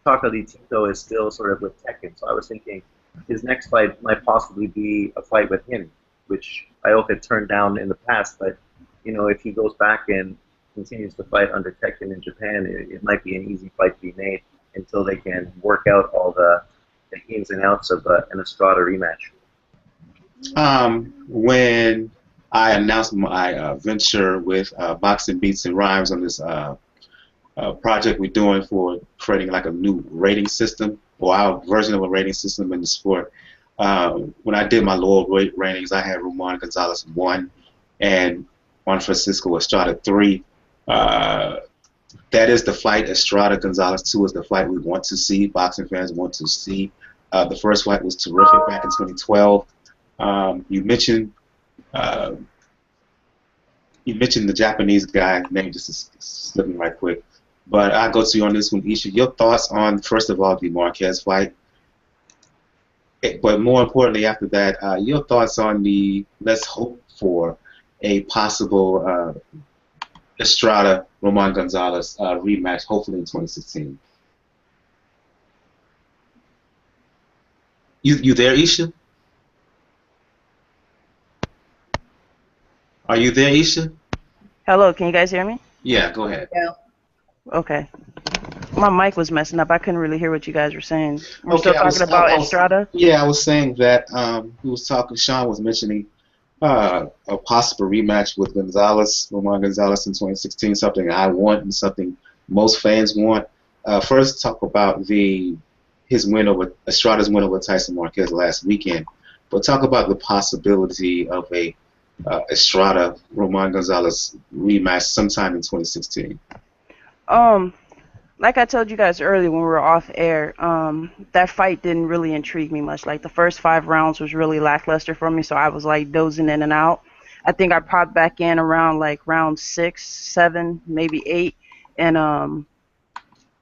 Chocolatito is still sort of with Tekken, so I was thinking his next fight might possibly be a fight with him, which Ioka turned down in the past. But you know, if he goes back and continues to fight under Tekken in Japan, it might be an easy fight to be made until they can work out all the ins and outs of an Estrada rematch. When I announced my venture with Boxing Beats and Rhymes on this project we're doing for creating like a new rating system, or our version of a rating system in the sport, when I did my lower weight ratings, I had Roman Gonzalez 1 and Juan Francisco Estrada 3. That is the fight. Estrada Gonzalez 2 is the fight we want to see, boxing fans want to see. The first fight was terrific back in 2012. You mentioned the Japanese guy, name just is slipping right quick. But I'll go to you on this one, Isha. Your thoughts on, first of all, the Marquez fight, but more importantly after that, your thoughts on the, let's hope for a possible Estrada Roman Gonzalez rematch, hopefully in 2016. You there, Isha? Are you there, Isha? Hello, can you guys hear me? Yeah, go ahead. Yeah. Okay. My mic was messing up. I couldn't really hear what you guys were saying. We're Okay, still talking about Estrada? Yeah, I was saying that Sean was mentioning a possible rematch with Roman Gonzalez in 2016, something I want and something most fans want. First, talk about Estrada's win over Tyson Marquez last weekend, but talk about the possibility of a Estrada Roman Gonzalez rematch sometime in 2016. Like I told you guys earlier when we were off air, that fight didn't really intrigue me much. Like the first 5 rounds was really lackluster for me, so I was like dozing in and out. I think I popped back in around like round 6, 7, maybe 8, and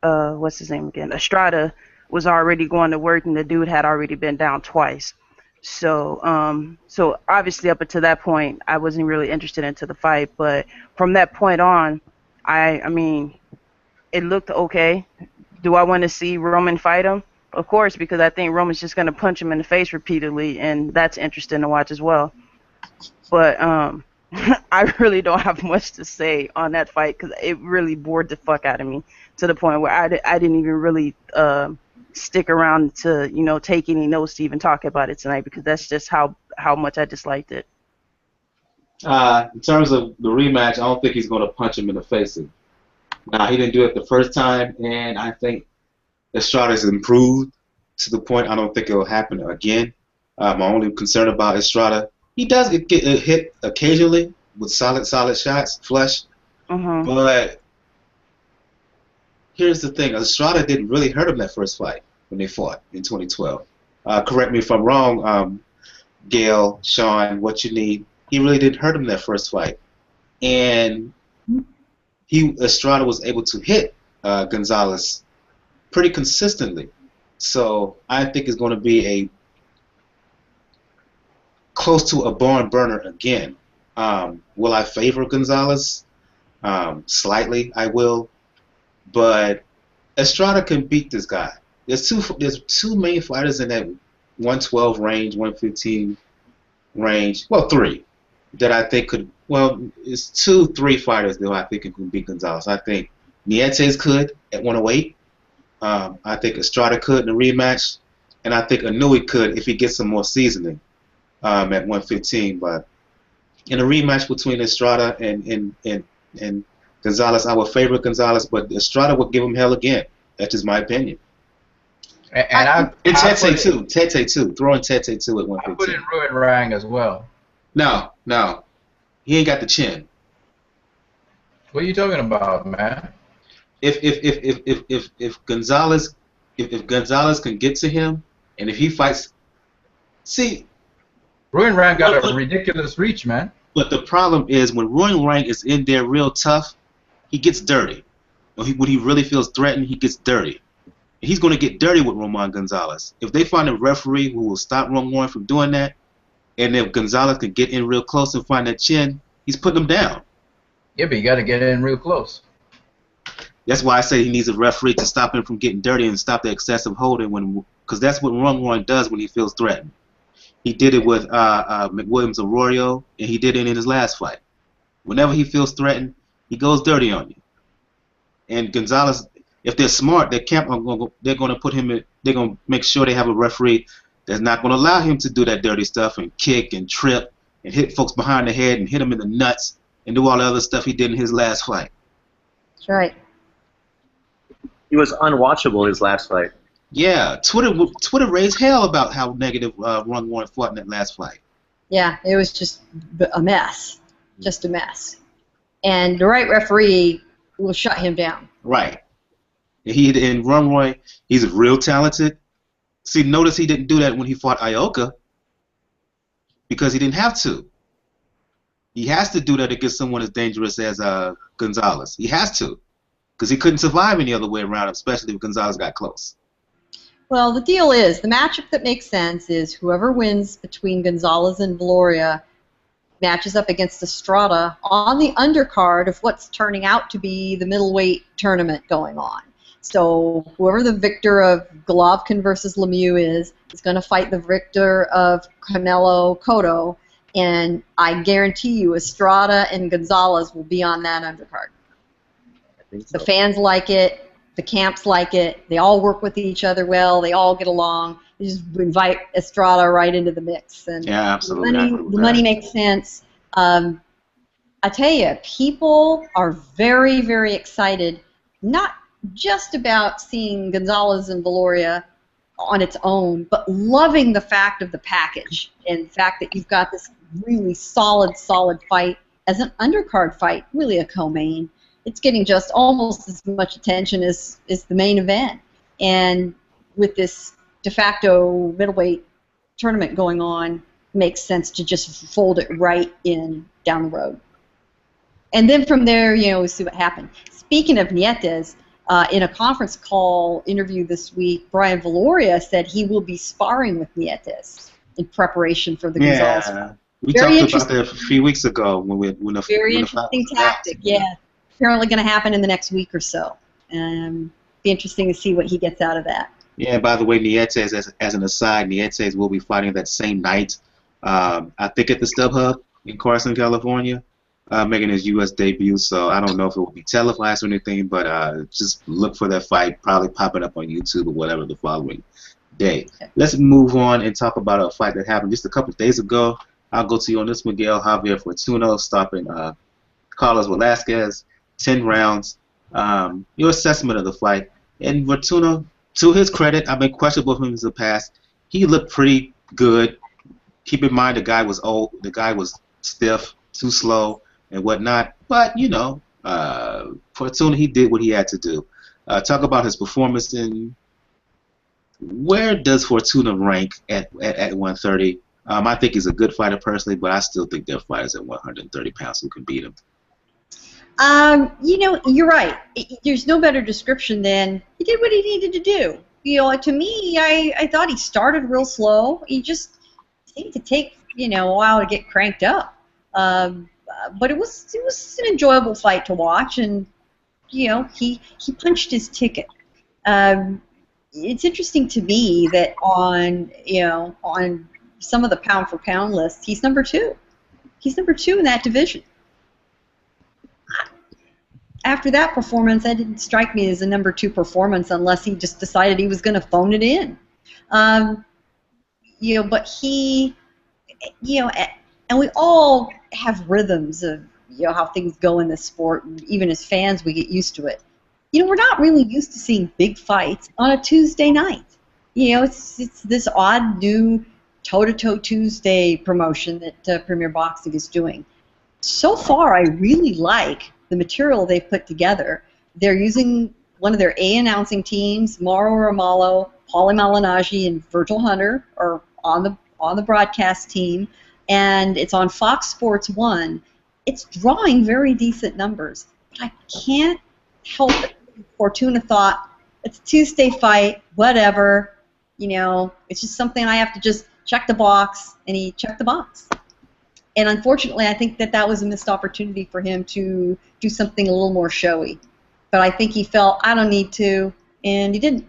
what's his name again? Estrada was already going to work, and the dude had already been down twice. So so obviously up until that point, I wasn't really interested into the fight. But from that point on, I mean, it looked okay. Do I want to see Roman fight him? Of course, because I think Roman's just going to punch him in the face repeatedly, and that's interesting to watch as well. But I really don't have much to say on that fight because it really bored the fuck out of me to the point where I didn't even really stick around to take any notes to even talk about it tonight because that's just how much I disliked it. In terms of the rematch, I don't think he's going to punch him in the face. Now, he didn't do it the first time, and I think Estrada's improved to the point I don't think it will happen again. My only concern about Estrada, he does get hit occasionally with solid shots, flush. But here's the thing. Estrada didn't really hurt him that first fight when they fought in 2012. Correct me if I'm wrong, Gail, Sean, what you need. He really didn't hurt him that first fight. And Estrada was able to hit Gonzalez pretty consistently. So I think it's going to be a close to a barn burner again. Will I favor Gonzalez? Slightly, I will. But Estrada can beat this guy. There's two main fighters in that 112 range, 115 range. Well, three that I think could. Well, it's 2-3 fighters that I think can beat Gonzalez. I think Nietes could at 108. I think Estrada could in a rematch, and I think Inouye could if he gets some more seasoning at 115. But in a rematch between Estrada and Gonzalez, I would favor Gonzalez, but Estrada would give him hell again. That's just my opinion. And Tete too. Throwing Tete too at 115. I put in Ruin Rang as well. No, he ain't got the chin. What are you talking about, man? If Gonzalez can get to him, and if he fights, see, Ruin Rang got a ridiculous reach, man. But the problem is when Ruin Rang is in there real tough, he gets dirty. When he really feels threatened, he gets dirty. And he's going to get dirty with Roman Gonzalez. If they find a referee who will stop Roman from doing that, and if Gonzalez can get in real close and find that chin, he's putting him down. Yeah, but you got to get in real close. That's why I say he needs a referee to stop him from getting dirty and stop the excessive holding, because that's what Roman does when he feels threatened. He did it with McWilliams Arroyo, and he did it in his last fight. Whenever he feels threatened, he goes dirty on you. And Gonzalez, if they're smart, they're going to put him in. They're going to make sure they have a referee that's not going to allow him to do that dirty stuff and kick and trip and hit folks behind the head and hit them in the nuts and do all the other stuff he did in his last fight. That's right. He was unwatchable his last fight. Yeah, Twitter raised hell about how negative Ron Warren fought in that last fight. Yeah, it was just a mess. Just a mess. And the right referee will shut him down. Right. And Ron Roy, he's real talented. See, notice he didn't do that when he fought Ioka because he didn't have to. He has to do that against someone as dangerous as Gonzalez. He has to because he couldn't survive any other way around, especially if Gonzalez got close. Well, the deal is, the matchup that makes sense is whoever wins between Gonzalez and Valoria matches up against Estrada on the undercard of what's turning out to be the middleweight tournament going on. So whoever the victor of Golovkin versus Lemieux is going to fight the victor of Canelo Cotto, and I guarantee you Estrada and Gonzalez will be on that undercard. I think so. The fans like it. The camps like it. They all work with each other well. They all get along. You just invite Estrada right into the mix. And yeah, absolutely. The money makes sense. I tell you, people are very, very excited, not just about seeing Gonzalez and Valoria on its own, but loving the fact of the package and the fact that you've got this really solid fight as an undercard fight, really a co-main. It's getting just almost as much attention as the main event. And with this de facto middleweight tournament going on, it makes sense to just fold it right in down the road. And then from there, we see what happened. Speaking of Nietes, in a conference call interview this week, Brian Valoria said he will be sparring with Nietes in preparation for the Gonzalez fight. We talked about that a few weeks ago when the very interesting tactic. Yeah. Apparently going to happen in the next week or so. Be interesting to see what he gets out of that. Yeah, by the way, Nietes, as an aside, Nietes will be fighting that same night, I think at the StubHub in Carson, California, making his U.S. debut. So I don't know if it will be televised or anything, but just look for that fight, probably popping up on YouTube or whatever the following day. Let's move on and talk about a fight that happened just a couple of days ago. I'll go to you on this, Miguel. Javier Fortuna stopping Carlos Velasquez, 10 rounds. Your assessment of the fight. And Fortuna, to his credit, I've been questionable of him in the past. He looked pretty good. Keep in mind the guy was old, the guy was stiff, too slow, and whatnot. But, you know, Fortuna, he did what he had to do. Talk about his performance, and where does Fortuna rank at 130? I think he's a good fighter personally, but I still think there are fighters at 130 pounds who can beat him. You know, you're right. There's no better description than he did what he needed to do. You know, to me, I thought he started real slow. He just seemed to take, you know, a while to get cranked up. But it was an enjoyable fight to watch, and you know, he punched his ticket. It's interesting to me that on some of the pound for pound lists, he's number 2. He's number 2 in that division. After that performance, that didn't strike me as a number 2 performance unless he just decided he was going to phone it in. You know, but he, you know, and we all have rhythms of, you know, how things go in this sport. And even as fans, we get used to it. You know, we're not really used to seeing big fights on a Tuesday night. You know, it's this odd new toe-to-toe Tuesday promotion that Premier Boxing is doing. So far, I really like the material they've put together. They're using one of their A announcing teams, Mauro Romalo, Paulie Malignaggi, and Virgil Hunter are on the broadcast team, and it's on Fox Sports 1. It's drawing very decent numbers, but I can't help it. Fortuna thought, it's a Tuesday fight, whatever, you know, it's just something I have to just check the box, and he checked the box. And unfortunately, I think that was a missed opportunity for him to do something a little more showy. But I think he felt, I don't need to, and he didn't.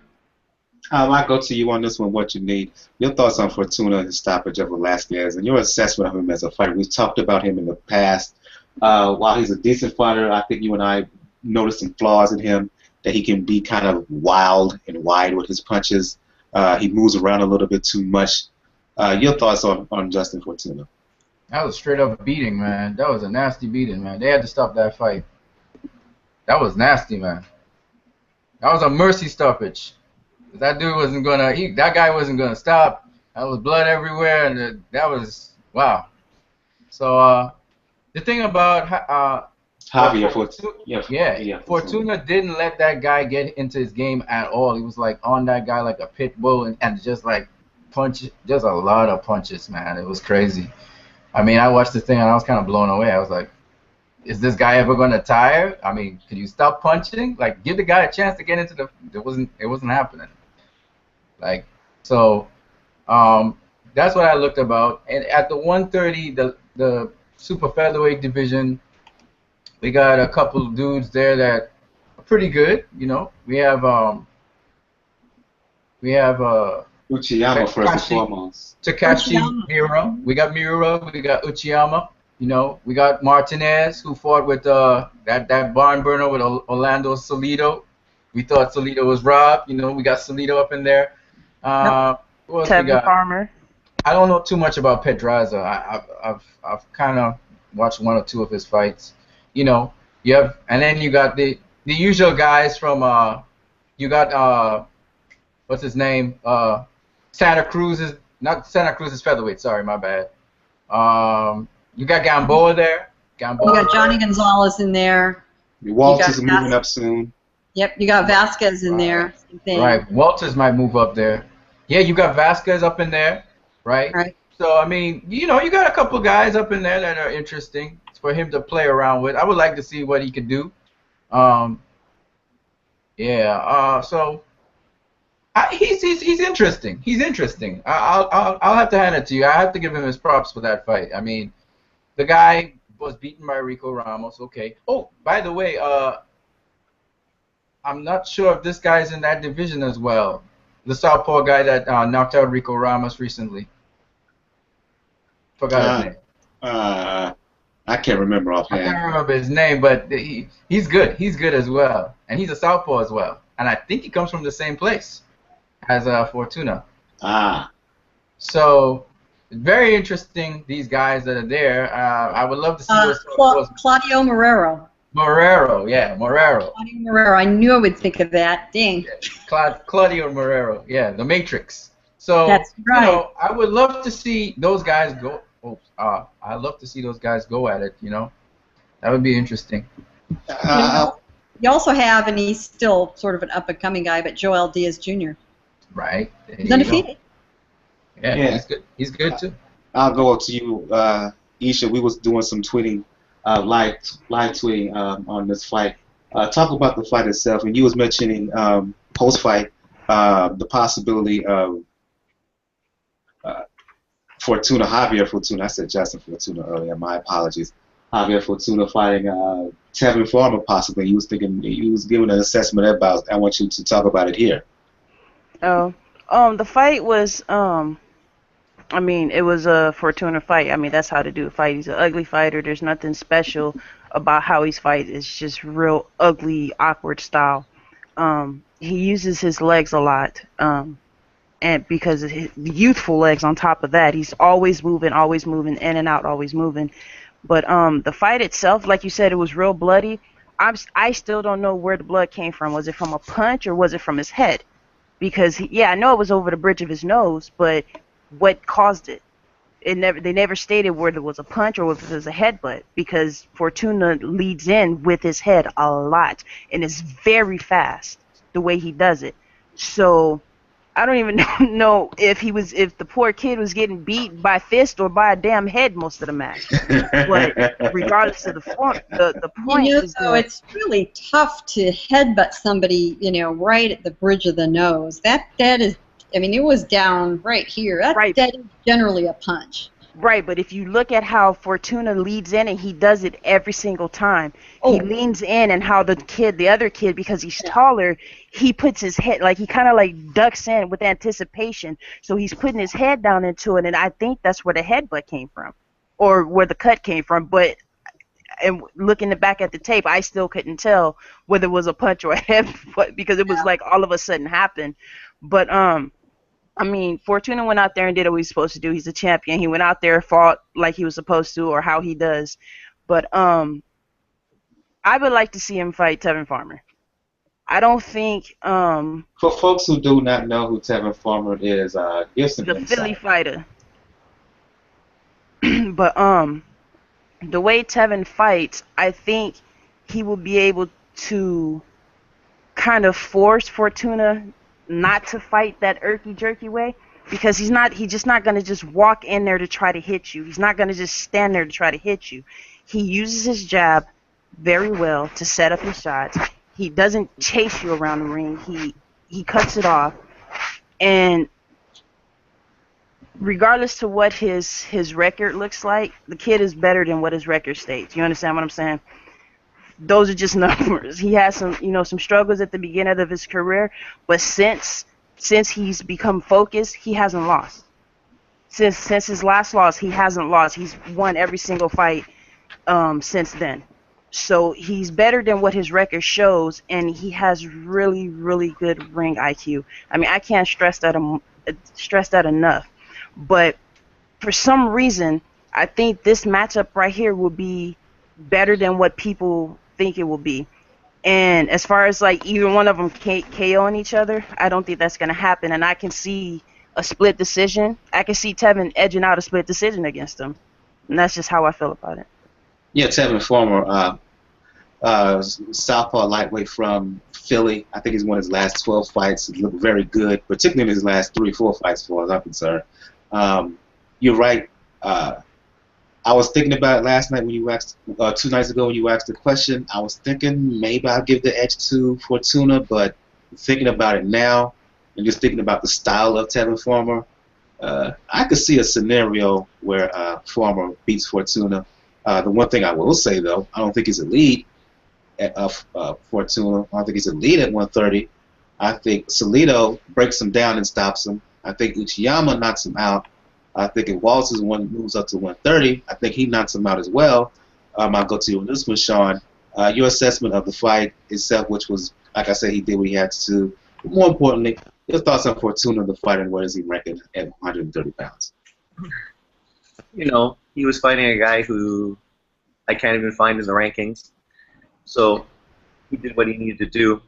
I'll go to you on this one, what you need. Your thoughts on Fortuna and his stoppage of Velasquez, and your assessment of him as a fighter. We've talked about him in the past. While he's a decent fighter, I think you and I noticed some flaws in him, that he can be kind of wild and wide with his punches. He moves around a little bit too much. Your thoughts on Justin Fortuna? That was straight up beating, man. That was a nasty beating, man. They had to stop that fight. That was nasty, man. That was a mercy stoppage. That dude wasn't gonna. That guy wasn't gonna stop. That was blood everywhere, and that was wow. So the thing about Javier Fortuna, Fortuna didn't let that guy get into his game at all. He was like on that guy like a pit bull, and just like punch, just a lot of punches, man. It was crazy. I mean, I watched the thing and I was kind of blown away. I was like, is this guy ever going to tire? I mean, could you stop punching? Like, give the guy a chance to get into the. It wasn't happening. Like, so, that's what I looked about. And at the 130, the super featherweight division, we got a couple of dudes there that are pretty good. You know, we have Uchiyama first and foremost. Takashi Miura. We got Miura. We got Uchiyama. You know, we got Martinez, who fought with that barn burner with Orlando Salido. We thought Salido was robbed. You know, we got Salido up in there. Who else we got? Farmer. I don't know too much about Pedraza. I've kind of watched one or two of his fights. You know, and then you got the usual guys from you got what's his name? Santa Cruz is not Santa Cruz is featherweight. Sorry, my bad. You got Gamboa there. You got Johnny Gonzalez in there. Walters is moving up soon. Yep, you got Vasquez in there. Right, Walters might move up there. Yeah, you got Vasquez up in there, right? Right. So I mean, you know, you got a couple guys up in there that are interesting for him to play around with. I would like to see what he could do. So. He's interesting. He's interesting. I'll have to hand it to you. I have to give him his props for that fight. I mean, the guy was beaten by Rico Ramos. Okay. Oh, by the way, I'm not sure if this guy's in that division as well. The southpaw guy that knocked out Rico Ramos recently. Forgot his name. I can't remember I offhand. can't remember his name, but he's good. He's good as well, and he's a southpaw as well. And I think he comes from the same place as Fortuna. Ah. So very interesting. These guys that are there. I would love to see what Claudio Morero. Morero. Claudio Morero. I knew I would think of that. Dang. Yeah. Claudio Morero. Yeah, the Matrix. So that's right. You know, I would love to see those guys go. I'd love to see those guys go at it. You know, that would be interesting. You also have, and he's still sort of an up-and-coming guy, but Joel Diaz Jr. Right. He's undefeated. Yeah, he's good. He's good too. I'll go up to you, Isha. We was doing some tweeting, live tweeting on this fight. Talk about the fight itself, and you was mentioning post-fight the possibility of Javier Fortuna. I said Justin Fortuna earlier. My apologies. Javier Fortuna fighting Tevin Farmer possibly. He was giving an assessment about. I want you to talk about it here. Oh, the fight was I mean, it was a Fortuna fight. I mean, that's how to do a fight. He's an ugly fighter. There's nothing special about how he's fighting. It's just real ugly, awkward style. He uses his legs a lot, and because of his youthful legs on top of that, he's always moving, in and out, always moving. But the fight itself, like you said, it was real bloody. I still don't know where the blood came from. Was it from a punch or was it from his head? Because, I know it was over the bridge of his nose, but what caused it? They never stated whether it was a punch or if it was a headbutt, because Fortuna leads in with his head a lot, and it's very fast the way he does it. So I don't even know if the poor kid was getting beat by fist or by a damn head most of the match. But regardless of the point is that it's really tough to headbutt somebody, right at the bridge of the nose. That is, I mean, it was down right here. That is generally a punch. Right, but if you look at how Fortuna leads in, and he does it every single time. He leans in, and how the other kid, because he's taller, he puts his head, he kind of ducks in with anticipation. So he's putting his head down into it, and I think that's where the headbutt came from, or where the cut came from. But looking back at the tape, I still couldn't tell whether it was a punch or a headbutt, because it was all of a sudden happened. But I mean, Fortuna went out there and did what he was supposed to do. He's a champion. He went out there, fought like he was supposed to, or how he does. But I would like to see him fight Tevin Farmer. I don't think for folks who do not know who Tevin Farmer is, give some the insight. Philly fighter. But the way Tevin fights, I think he will be able to kind of force Fortuna not to fight that irky-jerky way, because he's just not going to just walk in there to try to hit you. He's not going to just stand there to try to hit you. He uses his jab very well to set up his shots. He doesn't chase you around the ring. He cuts it off. And regardless to what his record looks like, the kid is better than what his record states. You understand what I'm saying? Those are just numbers. He has some struggles at the beginning of his career, but since he's become focused, he hasn't lost. Since his last loss, he hasn't lost. He's won every single fight since then. So he's better than what his record shows, and he has really, really good ring IQ. I mean, I can't stress that enough. But for some reason, I think this matchup right here will be better than what people think it will be. And as far as either one of them KOing each other, I don't think that's going to happen. And I can see a split decision. I can see Tevin edging out a split decision against him. And that's just how I feel about it. Yeah, Tevin Farmer, southpaw lightweight from Philly. I think he's won his last 12 fights. He looked very good, particularly in his last 3-4 fights, as far as I'm concerned. You're right. I was thinking about it last night when you asked, 2 nights ago when you asked the question. I was thinking maybe I'll give the edge to Fortuna, but thinking about it now and just thinking about the style of Tevin Farmer, I could see a scenario where Farmer beats Fortuna. The one thing I will say, though, I don't think he's a lead at Fortuna. I don't think he's a lead at 130. I think Salido breaks him down and stops him. I think Uchiyama knocks him out. I think if Walters moves up to 130, I think he knocks him out as well. I'll go to you on this one, Sean. Your assessment of the fight itself, which was, like I said, he did what he had to do. But more importantly, your thoughts on Fortuna, the fighter, and where does he rank at 130 pounds? You know, he was fighting a guy who I can't even find in the rankings. So he did what he needed to do,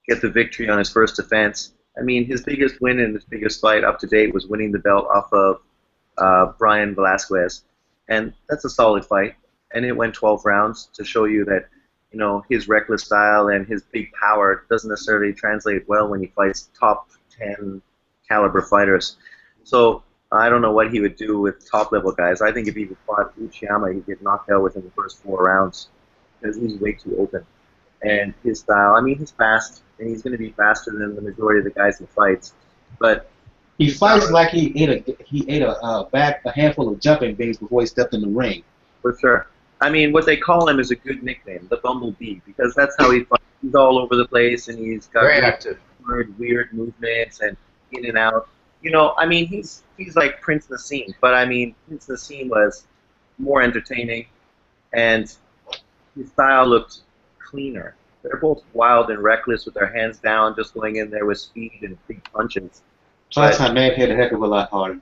get the victory on his first defense. I mean, his biggest win and his biggest fight up to date was winning the belt off of Brian Velasquez. And that's a solid fight. And it went 12 rounds to show you that, you know, his reckless style and his big power doesn't necessarily translate well when he fights top 10 caliber fighters. So I don't know what he would do with top-level guys. I think if he fought Uchiyama, he'd get knocked out within the first 4 rounds because he's way too open. And his style, I mean, he's fast, and he's going to be faster than the majority of the guys he fights. But he fights like he ate a handful of jumping beans before he stepped in the ring. For sure. I mean, what they call him is a good nickname, the Bumblebee, because that's how he fights. He's all over the place, and he's got very active, weird movements and in and out. You know, I mean, he's like Prince Nassim, but I mean, Prince Nassim was more entertaining, and his style looked cleaner. They're both wild and reckless with their hands down, just going in there with speed and big punches. Tyson may have hit a heck of a lot harder.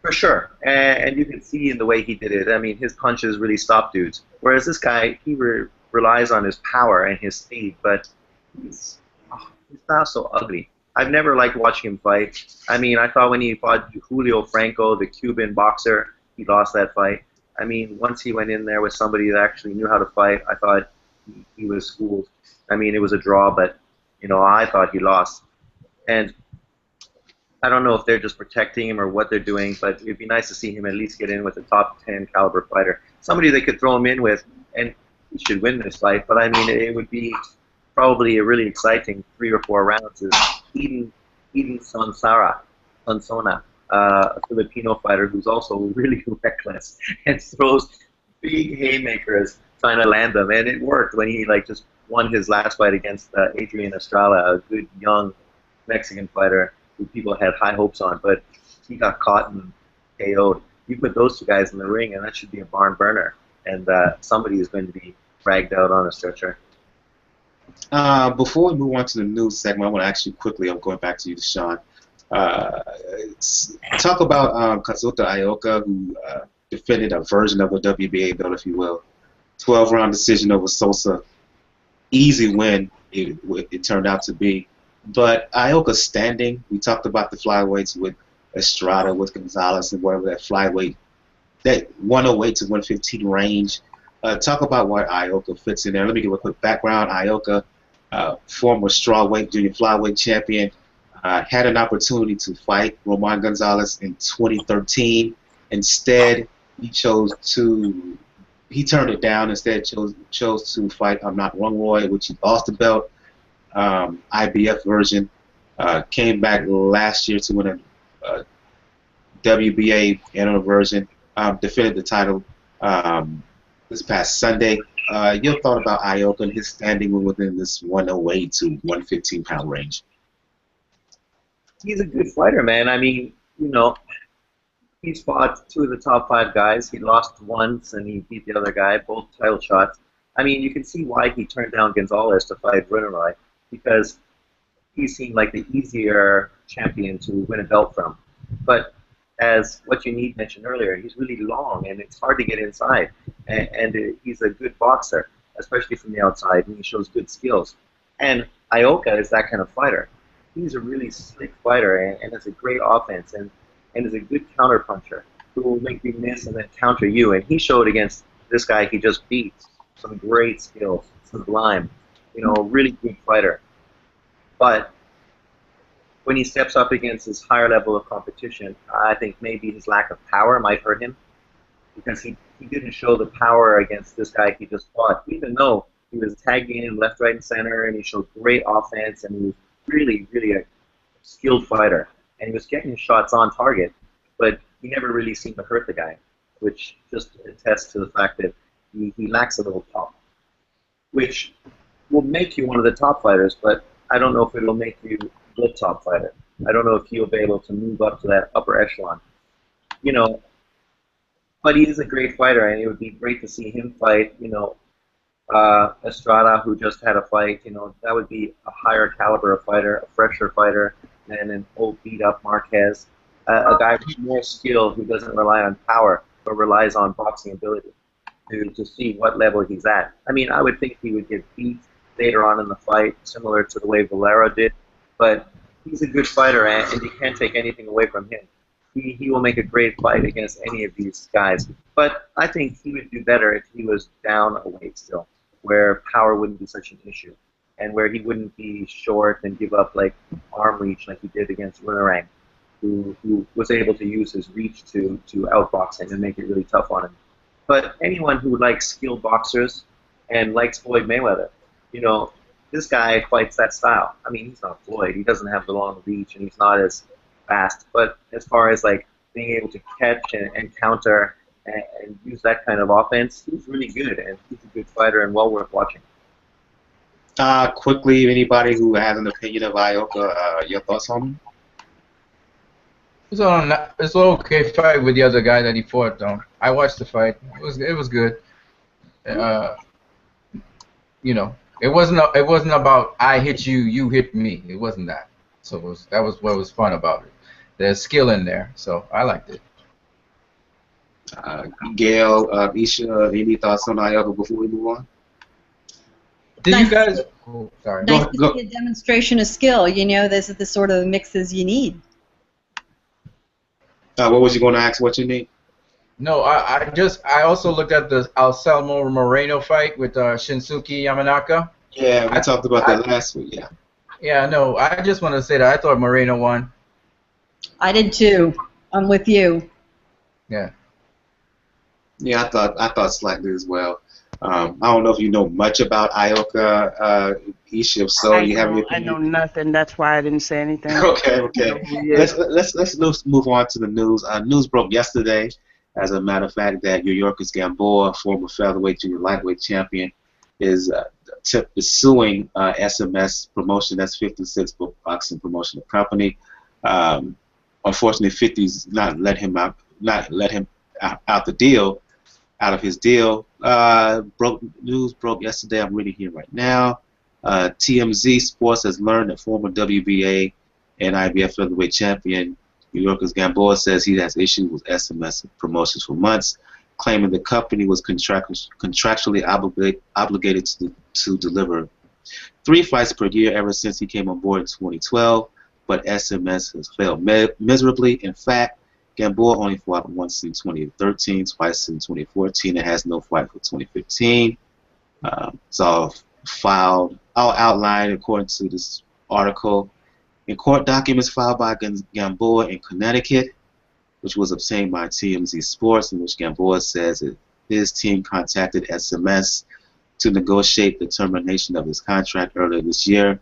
For sure, and you can see in the way he did it. I mean, his punches really stop dudes. Whereas this guy, he relies on his power and his speed, but his style's so ugly. I've never liked watching him fight. I mean, I thought when he fought Julio Franco, the Cuban boxer, he lost that fight. I mean, once he went in there with somebody that actually knew how to fight, I thought he was fooled. I mean, it was a draw, but, you know, I thought he lost. And I don't know if they're just protecting him or what they're doing, but it'd be nice to see him at least get in with a top 10 caliber fighter. Somebody they could throw him in with, and he should win this fight. But I mean, it would be probably a really exciting 3 or 4 rounds. Is Eden Sonsona, a Filipino fighter who's also really reckless and throws big haymakers trying to land them. And it worked when he just won his last fight against Adrien Estrada, a good young Mexican fighter who people had high hopes on, but he got caught and KO'd. You put those 2 guys in the ring, and that should be a barn burner. And somebody is going to be dragged out on a stretcher. Before we move on to the news segment, I want to actually quickly, I'm going back to you, Sean. Talk about Kazuta Ioka, who defended a version of a WBA belt, if you will. 12-round decision over Sosa. Easy win, it turned out to be. But Ioka's standing, we talked about the flyweights with Estrada, with Gonzalez, and whatever that flyweight, that 108 to 115 range. Talk about what Ioka fits in there. Let me give a quick background. Ioka, former strawweight, junior flyweight champion, had an opportunity to fight Roman Gonzalez in 2013. Instead, he turned it down. Instead, chose to fight Not Rungroy, which he lost the belt. IBF version, came back last year to win a WBA interim version, defended the title this past Sunday. Your thought about Ioka and his standing within this 108 to 115 pound range? He's a good fighter, man. I mean, you know, he's fought 2 of the top 5 guys. He lost once and he beat the other guy, both title shots. I mean, you can see why he turned down Gonzalez to fight Broner, because he seemed like the easier champion to win a belt from. But as what you need mentioned earlier, he's really long and it's hard to get inside. And he's a good boxer, especially from the outside, and he shows good skills. And Ioka is that kind of fighter. He's a really slick fighter and has a great offense and is a good counter puncher who will make you miss and then counter you. And he showed against this guy he just beat some great skills, sublime. You know, really good fighter. But when he steps up against his higher level of competition, I think maybe his lack of power might hurt him, because he didn't show the power against this guy he just fought, even though he was tagging in left, right, and center, and he showed great offense, and he was really, really a skilled fighter. And he was getting shots on target, but he never really seemed to hurt the guy, which just attests to the fact that he lacks a little pop, which will make you one of the top fighters, but I don't know if it will make you the top fighter. I don't know if he'll be able to move up to that upper echelon. You know, but he is a great fighter, and it would be great to see him fight, Estrada, who just had a fight. That would be a higher caliber of fighter, a fresher fighter than an old beat-up Marquez, a guy with more skill who doesn't rely on power but relies on boxing ability to see what level he's at. I mean, I would think he would get beat later on in the fight, similar to the way Valero did, but he's a good fighter, and you can't take anything away from him. He will make a great fight against any of these guys, but I think he would do better if he was down a weight still, where power wouldn't be such an issue, and where he wouldn't be short and give up like arm reach like he did against Runarang, who was able to use his reach to outbox him and make it really tough on him. But anyone who likes skilled boxers and likes Floyd Mayweather, this guy fights that style. I mean, he's not Floyd. He doesn't have the long reach, and he's not as fast. But as far as like being able to catch and counter and use that kind of offense, he's really good, and he's a good fighter and well worth watching. Quickly, anybody who has an opinion of Ioka, your thoughts on him? It's an okay fight with the other guy that he fought, though. I watched the fight. It was good. It wasn't about I hit you, you hit me. It wasn't that. So that was what was fun about it. There's skill in there, so I liked it. Gail, Isha, any thoughts on Ioka before we move on? Did you guys? Oh, sorry. Nice to see a demonstration of skill. This is the sort of mixes you need. What was you going to ask? What you need? No, I also looked at the Anselmo Moreno fight with Shinsuke Yamanaka. Yeah, we talked about that last week. Yeah. Yeah, no, I just want to say that I thought Moreno won. I did too. I'm with you. Yeah. Yeah, I thought slightly as well. I don't know if you know much about Ioka, Isha. If so, you have any I opinion? know nothing. That's why I didn't say anything. Okay. Let's move on to the news. News broke yesterday, as a matter of fact, that Yuriorkas Gamboa, former featherweight junior lightweight champion, is suing SMS Promotions. That's 56 boxing promotional company. Unfortunately, 50's not let him out of his deal. News broke yesterday. I'm reading here right now. TMZ Sports has learned that former WBA and IBF featherweight champion Yuriorkas Gamboa says he has issues with SMS Promotions for months, claiming the company was contractually obligated to deliver 3 fights per year ever since he came on board in 2012, but SMS has failed miserably. In fact, Gamboa only fought once in 2013, twice in 2014, and has no fight for 2015. It's all outlined according to this article in court documents filed by Gamboa in Connecticut, which was obtained by TMZ Sports, in which Gamboa says that his team contacted SMS to negotiate the termination of his contract earlier this year,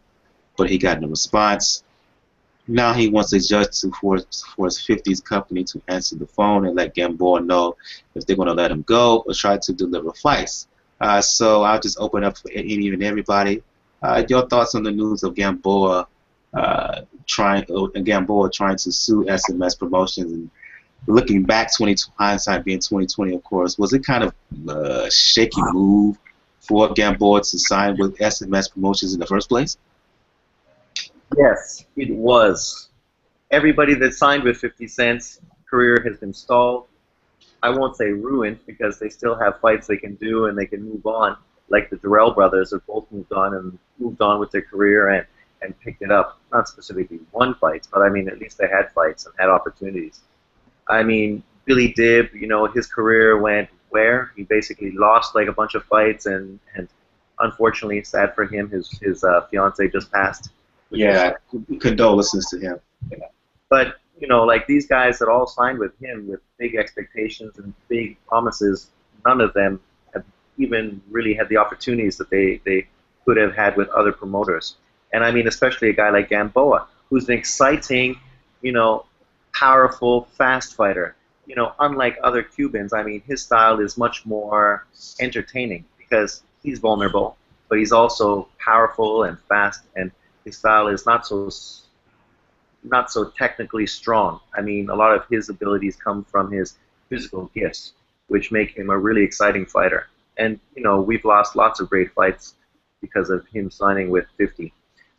but he got no response. Now he wants a judge to force his 50's company to answer the phone and let Gamboa know if they're going to let him go or try to deliver fights. So I'll just open up for any and everybody. Your thoughts on the news of Gamboa trying to sue SMS Promotions, and looking back, hindsight being 2020, of course, was it kind of a shaky move for Gamboa to sign with SMS Promotions in the first place? Yes, it was. Everybody that signed with 50 Cent's career has been stalled. I won't say ruined, because they still have fights they can do and they can move on. Like the Durrell brothers have both moved on with their career and picked it up. Not specifically won fights, but I mean, at least they had fights and had opportunities. I mean, Billy Dibb, his career went where? He basically lost like a bunch of fights, and unfortunately, sad for him, his fiance just passed. Yeah, condolences to him. Yeah. But, like these guys that all signed with him with big expectations and big promises, none of them have even really had the opportunities that they could have had with other promoters. And I mean, especially a guy like Gamboa, who's an exciting, powerful, fast fighter. Unlike other Cubans, I mean, his style is much more entertaining because he's vulnerable, but he's also powerful and fast, and his style is not so, not so technically strong. I mean, a lot of his abilities come from his physical gifts, which make him a really exciting fighter. And, you know, we've lost lots of great fights because of him signing with 50.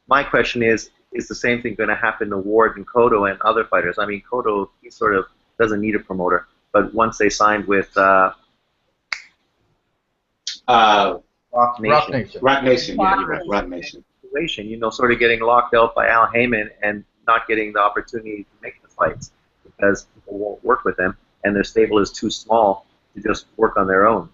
My question is the same thing going to happen to Ward and Cotto and other fighters? I mean, Cotto, he sort of doesn't need a promoter, but once they signed with Rock Nation. Rock Nation, yeah, you're right, Rock Nation. You know, sort of getting locked out by Al Heyman and not getting the opportunity to make the fights because people won't work with them and their stable is too small to just work on their own.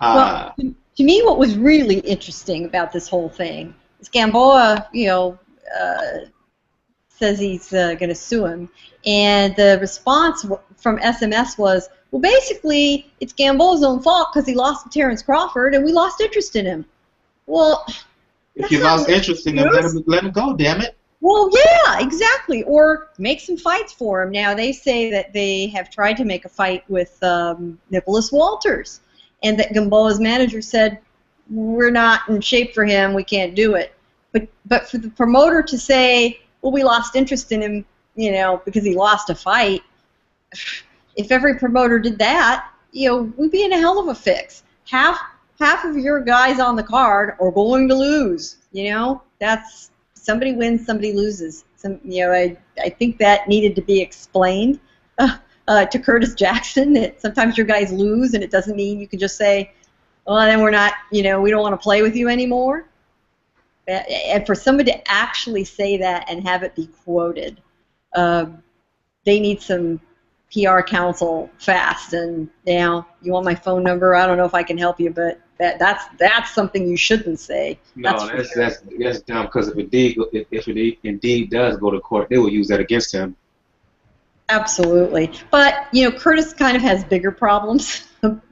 Well, to me, what was really interesting about this whole thing is Gamboa, you know, says he's going to sue him, and the response from SMS was, well, basically, it's Gamboa's own fault because he lost to Terrence Crawford, and we lost interest in him. Well, if you lost interest in him, let him go, damn it. Well, yeah, exactly. Or make some fights for him. Now, they say that they have tried to make a fight with Nicholas Walters, and that Gamboa's manager said, we're not in shape for him, we can't do it. But for the promoter to say, well, we lost interest in him, you know, because he lost a fight, if every promoter did that, you know, we'd be in a hell of a fix. Half of your guys on the card are going to lose, you know? That's, somebody wins, somebody loses. You know, I think that needed to be explained to Curtis Jackson, that sometimes your guys lose and it doesn't mean you can just say, well, then we're not, you know, we don't want to play with you anymore. And for somebody to actually say that and have it be quoted, they need some PR counsel fast. And, you know, you want my phone number? I don't know if I can help you, but that's something you shouldn't say. No, that's dumb, because if it indeed does go to court, they will use that against him. Absolutely. But, you know, Curtis kind of has bigger problems.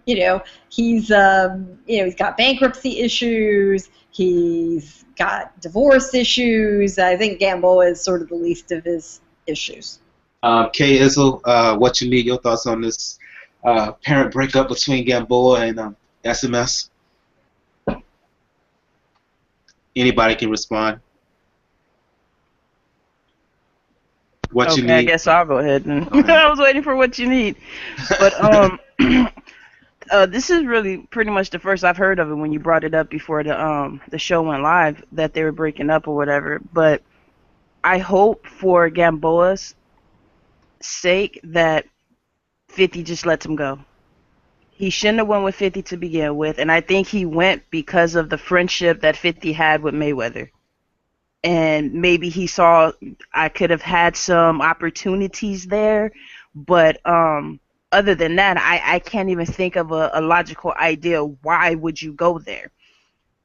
You know, he's got bankruptcy issues. He's got divorce issues. I think Gamboa is sort of the least of his issues. Kay Izzle, what you need, your thoughts on this parent breakup between Gamboa and SMS? Anybody can respond. What you need? I guess I'll go ahead. I was waiting for what you need. But this is really pretty much the first I've heard of it when you brought it up before the show went live, that they were breaking up or whatever. But I hope for Gamboa's sake that 50 just lets him go. He shouldn't have went with 50 to begin with, and I think he went because of the friendship that 50 had with Mayweather. And maybe he saw I could have had some opportunities there, but other than that, I can't even think of a logical idea why would you go there.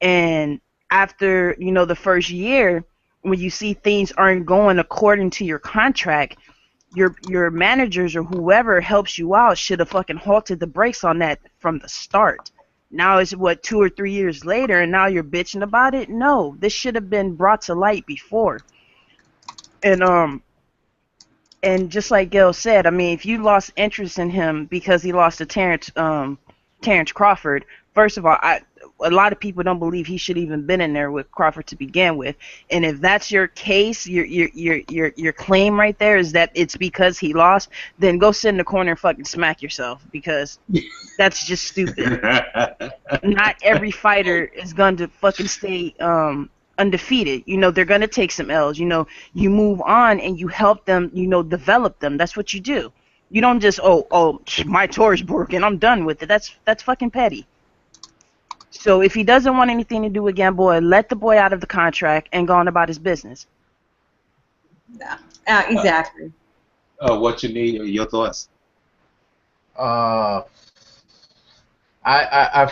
And after, you know, the first year, when you see things aren't going according to your contract, your managers or whoever helps you out should have fucking halted the brakes on that from the start. Now it's, what, 2 or 3 years later, and now you're bitching about it? No, this should have been brought to light before. And just like Gail said, I mean, if you lost interest in him because he lost to Terrence Crawford, first of all, a lot of people don't believe he should even been in there with Crawford to begin with. And if that's your case, your claim right there is that it's because he lost, then go sit in the corner and fucking smack yourself, because that's just stupid. Not every fighter is going to fucking stay undefeated. You know, they're going to take some L's. You know, you move on and you help them, you know, develop them. That's what you do. You don't just, oh, my tour is broken, I'm done with it. That's fucking petty. So if he doesn't want anything to do with Gamboa, let the boy out of the contract and go on about his business. Yeah, exactly. What you need, your thoughts? I've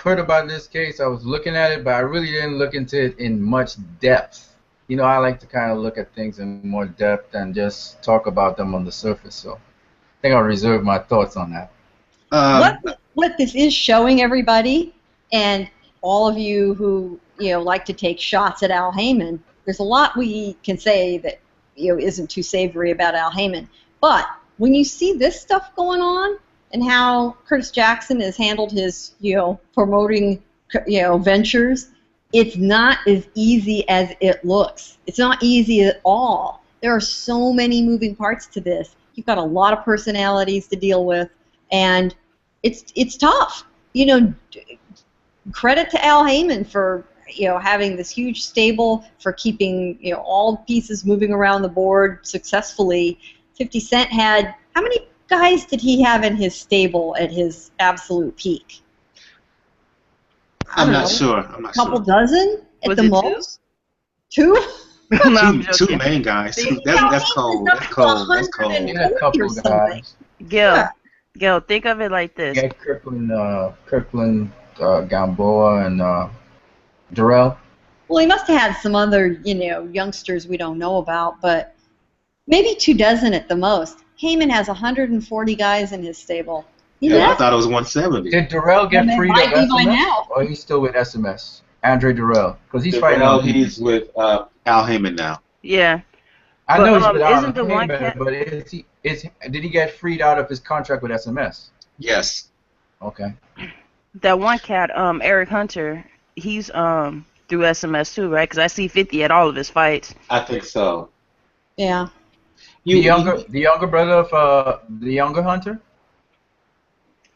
heard about this case. I was looking at it, but I really didn't look into it in much depth. You know, I like to kind of look at things in more depth and just talk about them on the surface. So I think I'll reserve my thoughts on that. What this is showing everybody, and all of you who, you know, like to take shots at Al Heyman, there's a lot we can say that, you know, isn't too savory about Al Heyman. But when you see this stuff going on and how Curtis Jackson has handled his, you know, promoting, you know, ventures, it's not as easy as it looks. It's not easy at all. There are so many moving parts to this. You've got a lot of personalities to deal with, and it's tough. You know, credit to Al Heyman for having this huge stable, for keeping all pieces moving around the board successfully. 50 Cent had, how many guys did he have in his stable at his absolute peak? I'm not sure. A couple dozen at the most? Two? Two main guys. That's cold. That's cold. That's cold. Yeah, a couple guys. Gil, think of it like this. Yeah, Kirkland, Gamboa, and Durrell. Well, he must have had some other, youngsters we don't know about, but maybe 2 dozen at the most. Heyman has 140 guys in his stable. I thought it was 170. Did Durrell get freed of SMS? Now. Or he's still with SMS? Andre Durrell, because he's fighting. He's with Al Heyman now. Yeah. I know he's with Al isn't the one Heyman, but did he get freed out of his contract with SMS? Yes. Okay. That one cat, Eric Hunter, he's through SMS too, right? Because I see 50 at all of his fights. I think so. Yeah. The younger brother of the younger Hunter?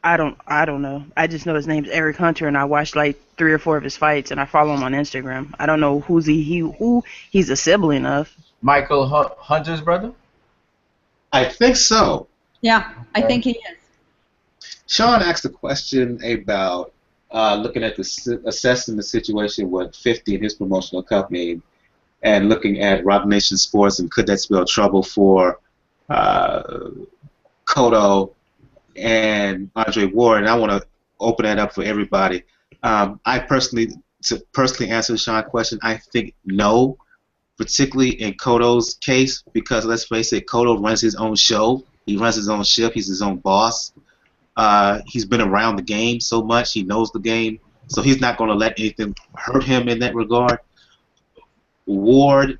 I don't know. I just know his name's Eric Hunter, and I watched like 3 or 4 of his fights, and I follow him on Instagram. I don't know who he's a sibling of. Michael Hunter's brother? I think so. Yeah, I think he is. Sean asked a question about looking at assessing the situation with 50 in his promotional company, and looking at Rock Nation Sports, and could that spell trouble for Cotto and Andre Ward? And I want to open that up for everybody. To personally answer Sean's question, I think no, particularly in Cotto's case, because let's face it, Cotto runs his own show. He runs his own ship. He's his own boss. He's been around the game so much. He knows the game. So he's not going to let anything hurt him in that regard. Ward,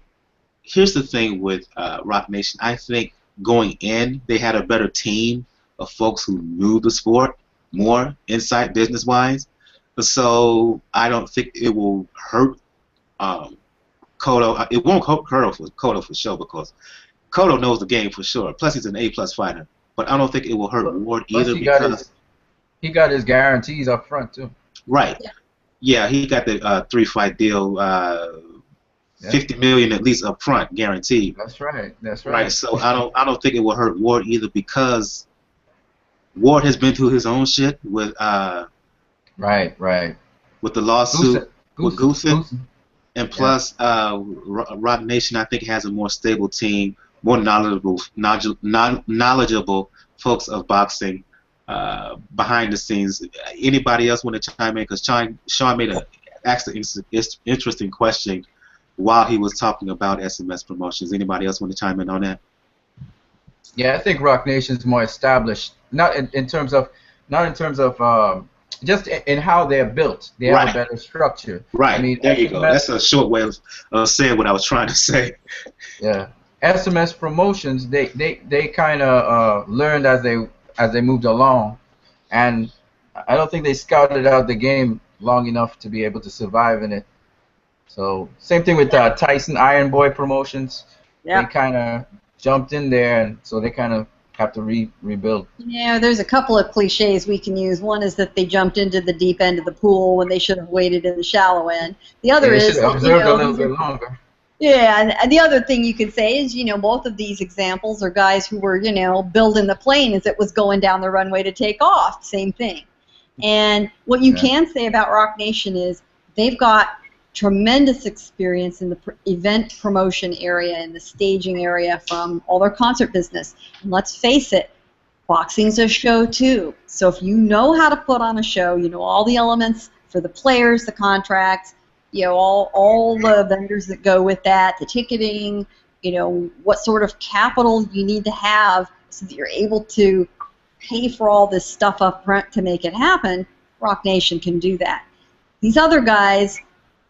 here's the thing with Rock Nation. I think going in, they had a better team of folks who knew the sport more, inside business-wise. So I don't think it will hurt Cotto. It won't hurt Cotto for sure, because Cotto knows the game for sure. Plus, he's an A-plus fighter. But I don't think it will hurt Ward either, because he got his guarantees up front too. Right. Yeah, he got the 3-fight deal, $50 million at least up front, guaranteed. That's right. Right. So I don't think it will hurt Ward either, because Ward has been through his own shit with with the lawsuit with Goosen. And plus, Rock Nation, I think, has a more stable team, more knowledgeable folks of boxing behind the scenes. Anybody else want to chime in? Because Sean asked an interesting question while he was talking about SMS Promotions. Anybody else want to chime in on that? Yeah, I think Rock Nation is more established, not in terms of just in how they're built. They have a better structure. Right. I mean, there you go. That's a short way of saying what I was trying to say. Yeah. SMS Promotions, they kind of learned as they moved along, and I don't think they scouted out the game long enough to be able to survive in it. So same thing with Tyson Iron Boy Promotions. Yeah. They kind of jumped in there, and so they kind of have to rebuild. Yeah, there's a couple of cliches we can use. One is that they jumped into the deep end of the pool when they should have waited in the shallow end. The other is should have observed a little bit longer. Yeah, and the other thing you could say is, both of these examples are guys who were, building the plane as it was going down the runway to take off. Same thing. And what you can say about Rock Nation is they've got tremendous experience in the event promotion area, in the staging area, from all their concert business. And let's face it, boxing's a show too. So if you know how to put on a show, you know all the elements for the players, the contracts, all the vendors that go with that, the ticketing, what sort of capital you need to have so that you're able to pay for all this stuff up front to make it happen. Rock Nation can do that. These other guys,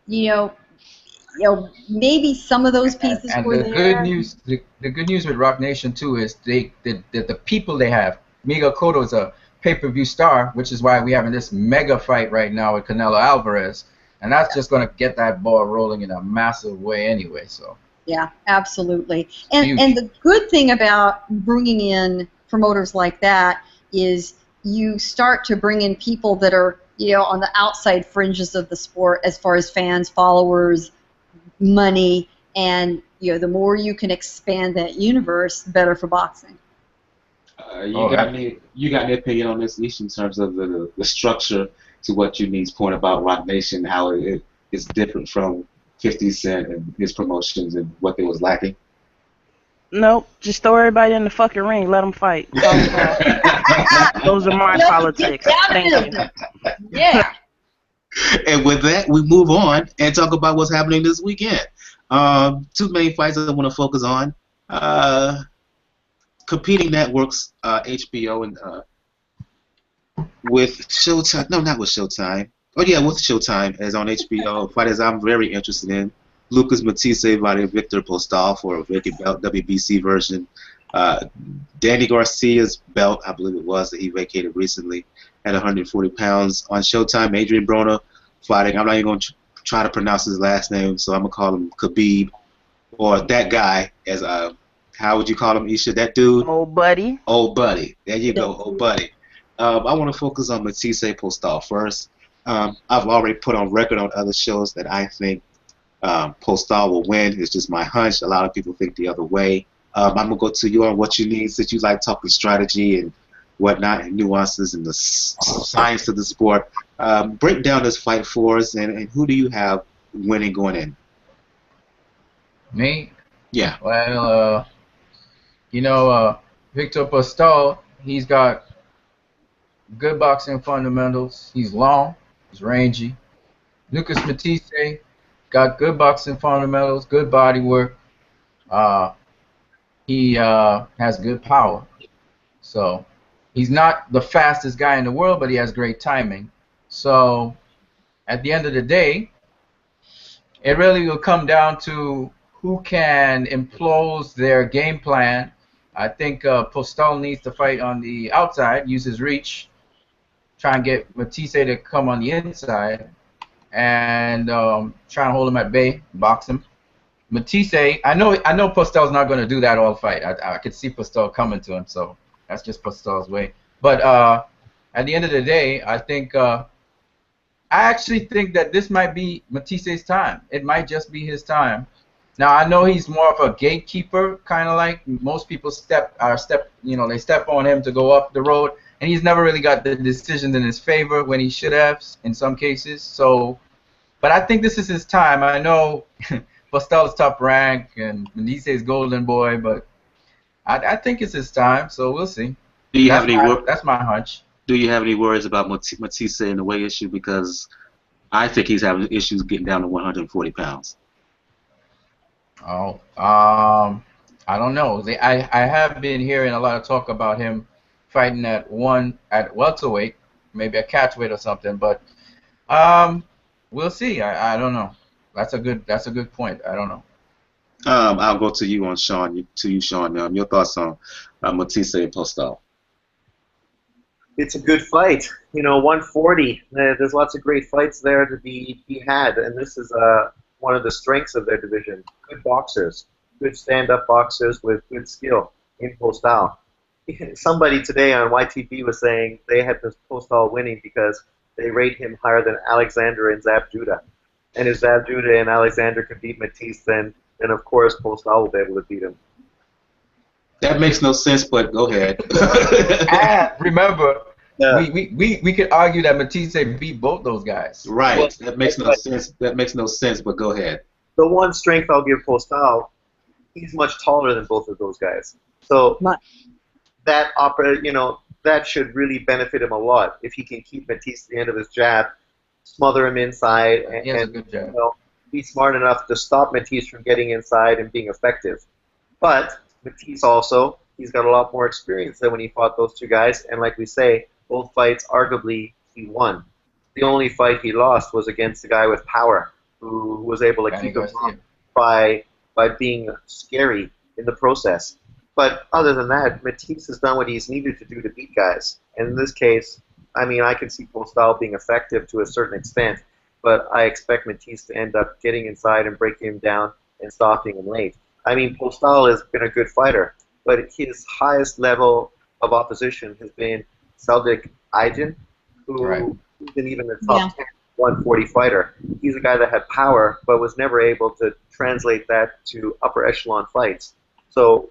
maybe some of those pieces were there. The good news with Rock Nation too is the people they have. Miguel Cotto is a pay-per-view star, which is why we're having this mega fight right now with Canelo Alvarez. and that's just going to get that ball rolling in a massive way anyway. So. Yeah, absolutely. And the good thing about bringing in promoters like that is you start to bring in people that are, on the outside fringes of the sport as far as fans, followers, money, and the more you can expand that universe, the better for boxing. You got any opinion on this issue in terms of the structure to what you need to point about Rock Nation, how it is different from 50 Cent and his promotions and what they was lacking? Nope. Just throw everybody in the fucking ring. Let them fight. Those are my politics. Thank you. Yeah. And with that, we move on and talk about what's happening this weekend. Two main fights I want to focus on. Competing networks, HBO and with Showtime. No, not with Showtime. Oh yeah, with Showtime is on HBO. Fighters I'm very interested in. Lucas Matthysse fighting Viktor Postol for a vacant belt, WBC version. Danny Garcia's belt, I believe it was, that he vacated recently at 140 pounds. On Showtime, Adrien Broner fighting. I'm not even going to try to pronounce his last name, so I'm going to call him Khabib, or that guy, as how would you call him, Isha? That dude? Old buddy. Old buddy. There you go, old buddy. I want to focus on Matthysse Postol first. I've already put on record on other shows that I think Postol will win. It's just my hunch. A lot of people think the other way. I'm going to go to you on what you need, since you like talking strategy and whatnot and nuances and the science of the sport. Break down this fight for us, and who do you have winning going in? Me? Yeah. Well, Viktor Postol, he's got good boxing fundamentals. He's long. He's rangy. Lucas Matthysse got good boxing fundamentals, good body work. He has good power. So he's not the fastest guy in the world, but he has great timing. So at the end of the day, it really will come down to who can impose their game plan. I think Postol needs to fight on the outside, use his reach, try and get Matthysse to come on the inside, and try and hold him at bay, box him. Matthysse, I know Postol's not going to do that all fight. I could see Postol coming to him, so that's just Postol's way. But at the end of the day, I actually think that this might be Mathisse's time. It might just be his time. Now I know he's more of a gatekeeper, kind of like most people they step on him to go up the road, and he's never really got the decisions in his favor when he should have in some cases. So, but I think this is his time. I know Postol is top rank and Matthysse is golden boy, but I think it's his time. So we'll see. Do you have any? That's my hunch. Do you have any worries about Matthysse in the weight issue? Because I think he's having issues getting down to 140 pounds. Oh, I don't know. I have been hearing a lot of talk about him fighting at welterweight, maybe a catchweight or something. But we'll see. I don't know. That's a good point. I don't know. I'll go to you, Sean. Your thoughts on Matthysse and Postol? It's a good fight. 140. There's lots of great fights there to be had, and this is one of the strengths of their division. Good boxers, good stand-up boxers with good skill in Postol. Somebody today on YTV was saying they had Postol winning because they rate him higher than Alexander and Zab Judah. And if Zab Judah and Alexander can beat Matthysse, then of course Postol will be able to beat him. That makes no sense, but go ahead. Remember, we could argue that Matthysse beat both those guys. Right. Well, that makes no sense. That makes no sense, but go ahead. The one strength I'll give Postol, he's much taller than both of those guys. So that should really benefit him a lot if he can keep Matthysse at the end of his jab, smother him inside, and be smart enough to stop Matthysse from getting inside and being effective. But Matthysse also, he's got a lot more experience than when he fought those two guys, and like we say, both fights arguably he won. The only fight he lost was against a guy with power who was able to keep him off by being scary in the process. But other than that, Matthysse has done what he's needed to do to beat guys. And in this case, I can see Postol being effective to a certain extent. but I expect Matthysse to end up getting inside and breaking him down and stopping him late. I mean, Postol has been a good fighter, but his highest level of opposition has been Selvik Aydin, who isn't even a top 10 140 fighter. He's a guy that had power, but was never able to translate that to upper echelon fights. So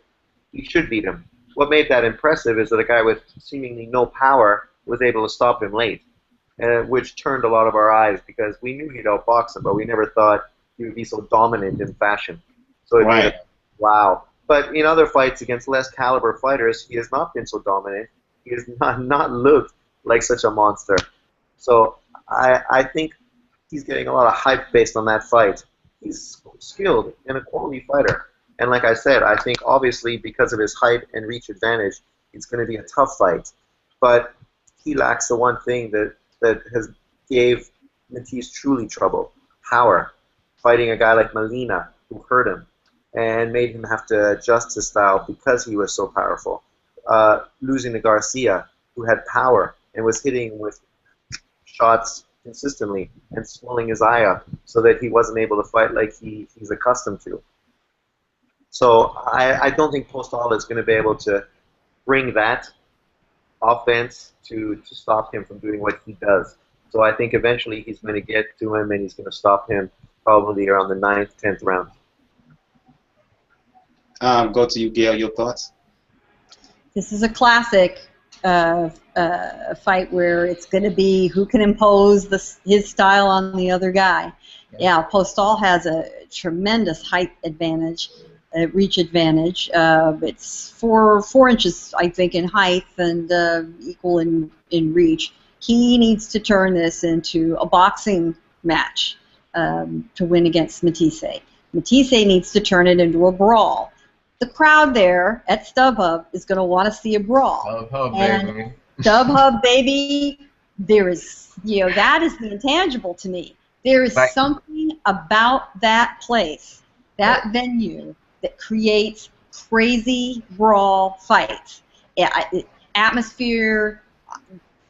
he should beat him. What made that impressive is that a guy with seemingly no power was able to stop him late, which turned a lot of our eyes because we knew he'd outbox him, but we never thought he would be so dominant in fashion. So it made it, wow. But in other fights against less caliber fighters, he has not been so dominant. He has not looked like such a monster. So I think he's getting a lot of hype based on that fight. He's skilled and a quality fighter. And like I said, I think obviously because of his height and reach advantage, it's going to be a tough fight. But he lacks the one thing that has gave Matthysse truly trouble: power. Fighting a guy like Molina, who hurt him and made him have to adjust his style because he was so powerful. Losing to Garcia, who had power and was hitting with shots consistently and swelling his eye up so that he wasn't able to fight like he's accustomed to. So I don't think Postol is going to be able to bring that offense to stop him from doing what he does. So I think eventually he's going to get to him and he's going to stop him probably around the 9th, 10th round. Go to you, Gail. Your thoughts? This is a classic fight where it's going to be who can impose his style on the other guy. Yeah, Postol has a tremendous height advantage, reach advantage. It's four inches, I think, in height and equal in reach. He needs to turn this into a boxing match to win against Matthysse. Matthysse needs to turn it into a brawl. The crowd there at StubHub is going to want to see a brawl. StubHub, baby. StubHub, baby. There is, that is the intangible to me. There is something about that place, that venue, that creates crazy brawl fights. Atmosphere,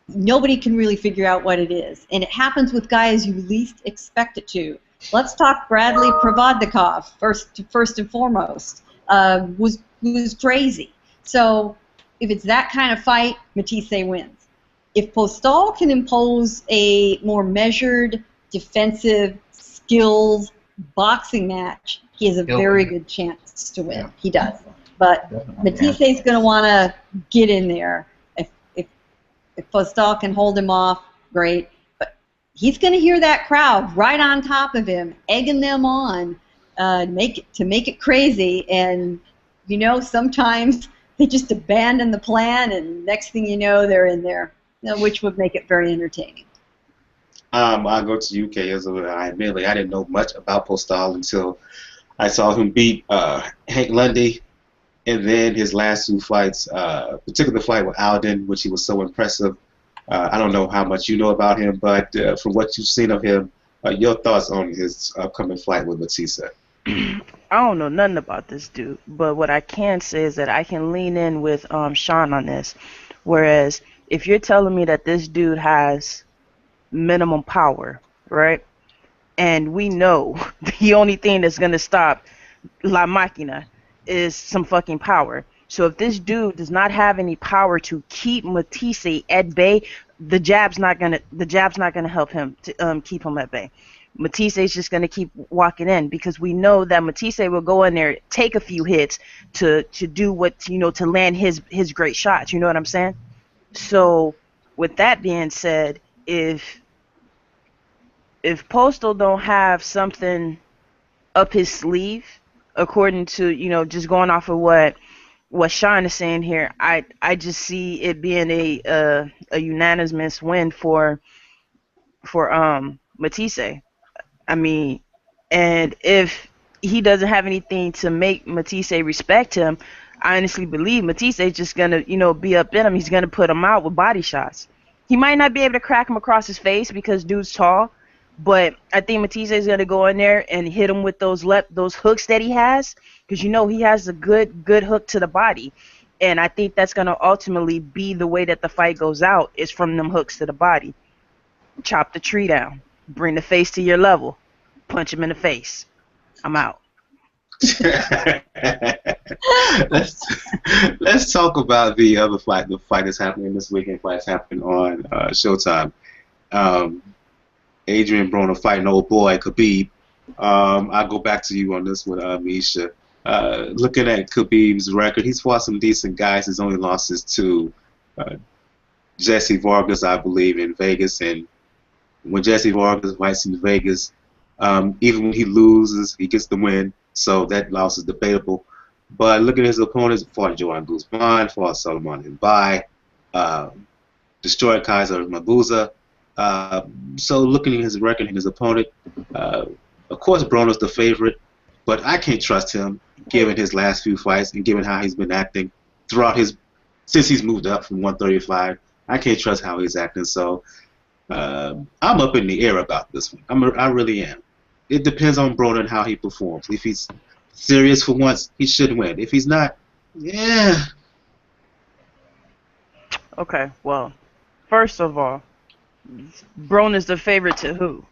nobody can really figure out what it is. And it happens with guys you least expect it to. Let's talk Bradley Provodnikov, first and foremost. Was crazy. So if it's that kind of fight, Matthysse wins. If Postol can impose a more measured, defensive, skills boxing match, he has a very good chance to win. Yeah. He does. But Matthysse is going to want to get in there. If Postol can hold him off, great. But he's going to hear that crowd right on top of him, egging them on. Make it crazy, and sometimes they just abandon the plan, and next thing you know, they're in there, which would make it very entertaining. I'll go to UK as I admittedly I didn't know much about Postol until I saw him beat Hank Lundy, and then his last two fights, particularly the fight with Alden, which he was so impressive. I don't know how much you know about him, but from what you've seen of him, your thoughts on his upcoming fight with Matthysse? I don't know nothing about this dude, but what I can say is that I can lean in with Sean on this. Whereas if you're telling me that this dude has minimum power, right? And we know the only thing that's gonna stop La Máquina is some fucking power. So if this dude does not have any power to keep Matthysse at bay, the jab's not gonna help him to keep him at bay. Matthysse is just going to keep walking in because we know that Matthysse will go in there, take a few hits to do what, to land his great shots. You know what I'm saying? So with that being said, if Postol don't have something up his sleeve, according to, just going off of what Sean is saying here, I just see it being a unanimous win for Matthysse. I mean, and if he doesn't have anything to make Matthysse respect him, I honestly believe Matthysse is just going to, be up in him. He's going to put him out with body shots. He might not be able to crack him across his face because dude's tall, but I think Matthysse is going to go in there and hit him with those hooks that he has because, he has a good hook to the body. And I think that's going to ultimately be the way that the fight goes out is from them hooks to the body. Chop the tree down. Bring the face to your level. Punch him in the face. I'm out. let's talk about the other fight. The fight that's happening this weekend. Fight's happening on Showtime. Adrien Broner fighting old boy Khabib. I'll go back to you on this one, Misha. Looking at Khabib's record, he's fought some decent guys. His only losses to Jesse Vargas, I believe, in Vegas. And when Jesse Vargas fights in Vegas, even when he loses, he gets the win. So that loss is debatable. But looking at his opponents, fought Johann Duhaupas, fought Solomon Mbai, destroyed Kaiser Mabuza. So looking at his record and his opponent, of course Broner's the favorite, but I can't trust him given his last few fights and given how he's been acting throughout since he's moved up from 135. I can't trust how he's acting. So I'm up in the air about this one. I really am. It depends on Broner and how he performs. If he's serious for once, he should win. If he's not, yeah. Okay, well, first of all, Broner's the favorite to who?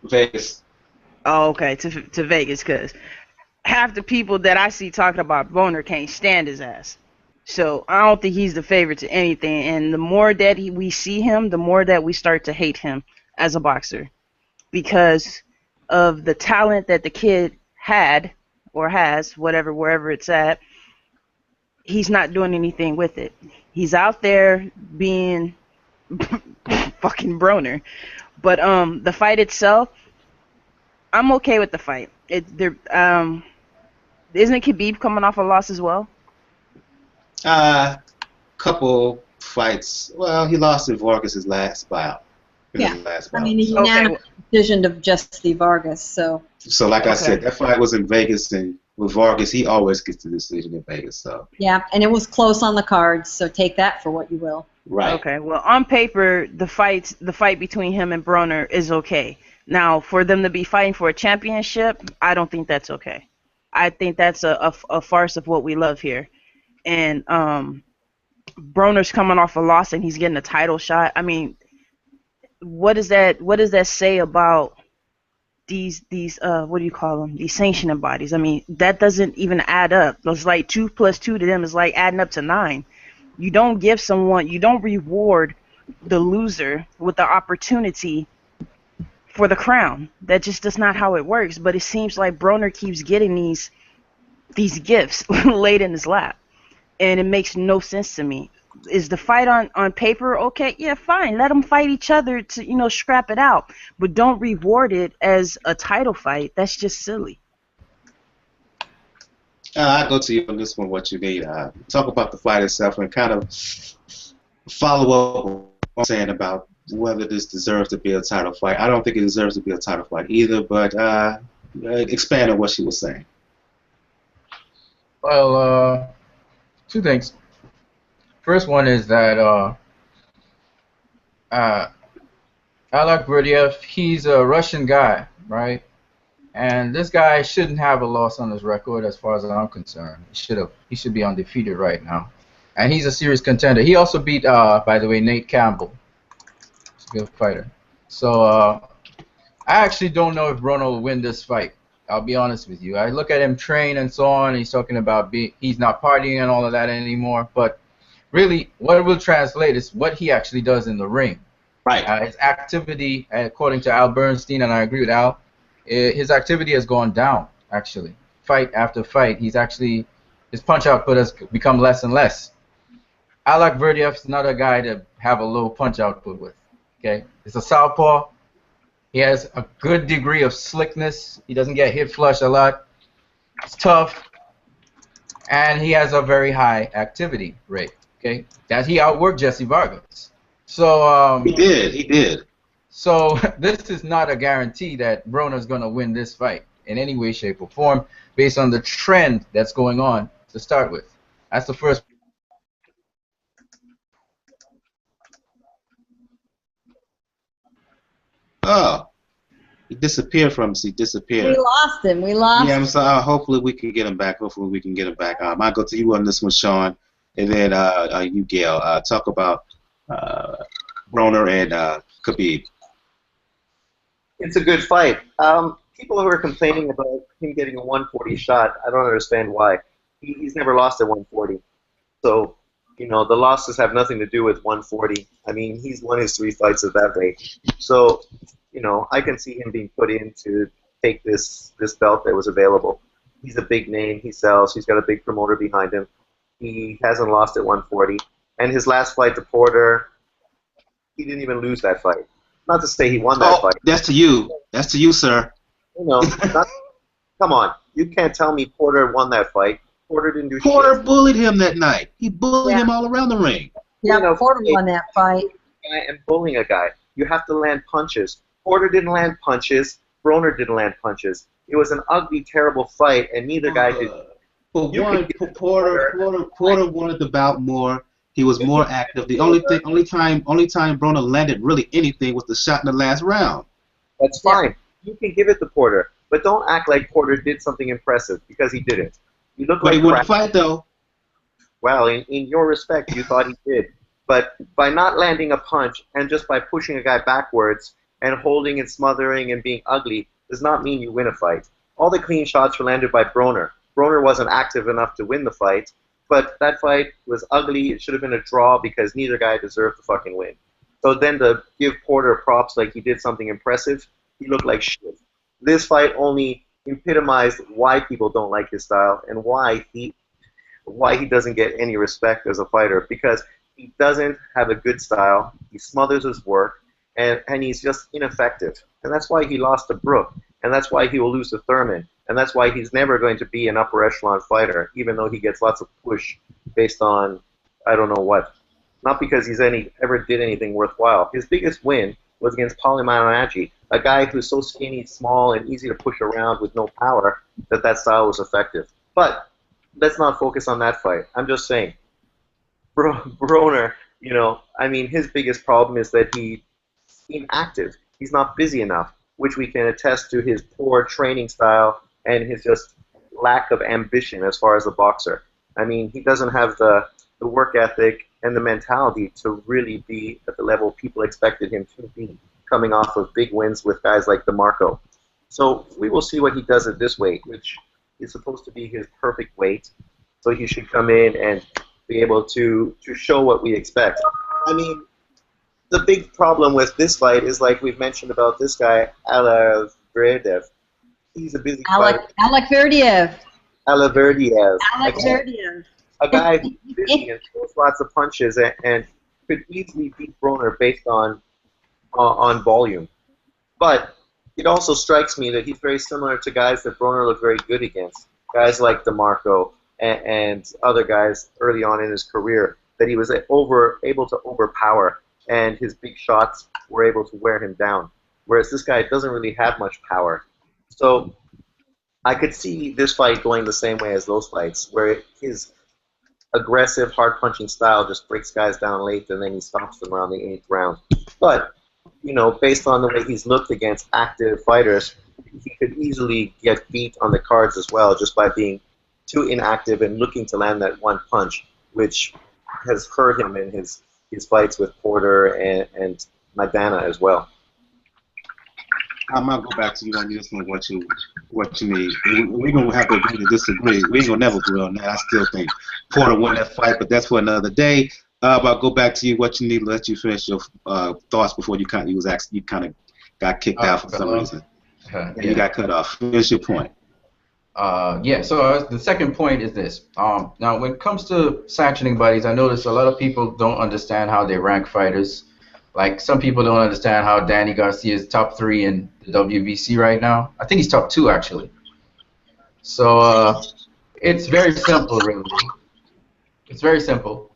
Vegas. Oh, okay, to Vegas, because half the people that I see talking about Broner can't stand his ass. So I don't think he's the favorite to anything. And the more that we see him, the more that we start to hate him as a boxer, because of the talent that the kid had or has, wherever it's at. He's not doing anything with it. He's out there being fucking Broner. But the fight itself, I'm okay with the fight. Isn't Khabib coming off a loss as well? Couple fights. Well, he lost to Vargas' last bout. Yeah, I mean, a unanimous decision of Jesse Vargas. So like I said, that fight was in Vegas, and with Vargas, he always gets the decision in Vegas. So yeah, and it was close on the cards. So take that for what you will. Right. Okay. Well, on paper, the fight between him and Broner is okay. Now, for them to be fighting for a championship, I don't think that's okay. I think that's a farce of what we love here. And Broner's coming off a loss, and he's getting a title shot. I mean, what does that say about these what do you call them? These sanctioning bodies. I mean, that doesn't even add up. It's like 2 + 2 to them is like adding up to 9. You don't reward the loser with the opportunity for the crown. That just is not how it works. But it seems like Broner keeps getting these gifts laid in his lap, and it makes no sense to me. Is the fight on paper okay? Yeah, fine. Let them fight each other to scrap it out, but don't reward it as a title fight. That's just silly. I'll go to you on this one. What you need? Talk about the fight itself and kind of follow up on what I'm saying about whether this deserves to be a title fight. I don't think it deserves to be a title fight either, but expand on what she was saying. Well, two things. First one is that Allakhverdiev, he's a Russian guy, right? And this guy shouldn't have a loss on his record as far as I'm concerned. He should be undefeated right now. And he's a serious contender. He also beat, by the way, Nate Campbell. He's a good fighter. So I actually don't know if Broner will win this fight. I'll be honest with you. I look at him train and so on. And he's talking about he's not partying and all of that anymore. But really, what it will translate is what he actually does in the ring. Right. His activity, according to Al Bernstein, and I agree with Al, his activity has gone down, actually. Fight after fight, his punch output has become less and less. Allakhverdiev is not a guy to have a low punch output with. Okay, he's a southpaw. He has a good degree of slickness. He doesn't get hit flush a lot. He's tough, and he has a very high activity rate. Okay, that he outworked Jesse Vargas. So he did. So this is not a guarantee that Broner's going to win this fight in any way, shape, or form based on the trend that's going on to start with. That's the first. Oh, he disappeared from us. He disappeared. We lost him. Yeah, I'm sorry. Hopefully we can get him back. I'll go to you on this one, Sean, and then you, Gail. Talk about Broner and Khabib? It's a good fight. People who are complaining about him getting a 140 shot, I don't understand why. He's never lost at 140. So, you know, the losses have nothing to do with 140. I mean, he's won his 3 fights at that weight. So, you know, I can see him being put in to take this belt that was available. He's a big name. He sells. He's got a big promoter behind him. He hasn't lost at 140. And his last fight to Porter, he didn't even lose that fight. Not to say he won that fight. That's to you. That's to you, sir. You know, come on. You can't tell me Porter won that fight. Porter didn't do shit. Porter bullied him that night. He bullied him all around the ring. Yeah, You know, Porter won that fight. And bullying a guy, you have to land punches. Porter didn't land punches. Broner didn't land punches. It was an ugly, terrible fight, and neither guy did. But one, Porter wanted the bout more. He was more active. The only time Broner landed really anything was the shot in the last round. That's fine. You can give it to Porter, but don't act like Porter did something impressive, because he didn't. You look But like he wouldn't fight though. Well, in your respect, you thought he did. But by not landing a punch and just by pushing a guy backwards and holding and smothering and being ugly does not mean you win a fight. All the clean shots were landed by Broner. Broner wasn't active enough to win the fight, but that fight was ugly. It should have been a draw because neither guy deserved to fucking win. So then to give Porter props like he did something impressive, he looked like shit. This fight only epitomized why people don't like his style and why he doesn't get any respect as a fighter, because he doesn't have a good style. He smothers his work, and he's just ineffective. And that's why he lost to Brook, and that's why he will lose to Thurman, and that's why he's never going to be an upper echelon fighter, even though he gets lots of push based on I don't know what. Not because he's ever did anything worthwhile. His biggest win was against Paulie Malignaggi, a guy who's so skinny, small, and easy to push around with no power that style was effective. But let's not focus on that fight. I'm just saying, Broner, you know, I mean, his biggest problem is that he's inactive. He's not busy enough, which we can attest to his poor training style and his just lack of ambition as far as a boxer. I mean, he doesn't have the work ethic and the mentality to really be at the level people expected him to be, coming off of big wins with guys like DeMarco. So we will see what he does at this weight, which is supposed to be his perfect weight. So he should come in and be able to show what we expect. I mean, the big problem with this fight is, like we've mentioned about this guy, Allakhverdiev. He's a busy fighter. Allakhverdiev. A guy who's busy and throws lots of punches and could easily beat Broner based on volume. But it also strikes me that he's very similar to guys that Broner looked very good against, guys like DeMarco and other guys early on in his career, that he was able to overpower, and his big shots were able to wear him down. Whereas this guy doesn't really have much power. So I could see this fight going the same way as those fights, where his aggressive, hard-punching style just breaks guys down late, and then he stops them around the 8th round. But, you know, based on the way he's looked against active fighters, he could easily get beat on the cards as well, just by being too inactive and looking to land that one punch, which has hurt him in his fights with Porter and Maidana as well. I'm gonna go back to you on this one. What you need. We're gonna have to agree to disagree. We ain't gonna never agree on that. I still think Porter won that fight, but that's for another day. But I'll go back to you. What you need. Let you finish your thoughts before you kind of got kicked out for some reason. You got cut off. Finish your point. Yeah. So the second point is this. Now, when it comes to sanctioning bodies, I notice a lot of people don't understand how they rank fighters. Like, some people don't understand how Danny Garcia is top 3 in the WBC right now. I think he's top 2, actually. So it's very simple, really. It's very simple.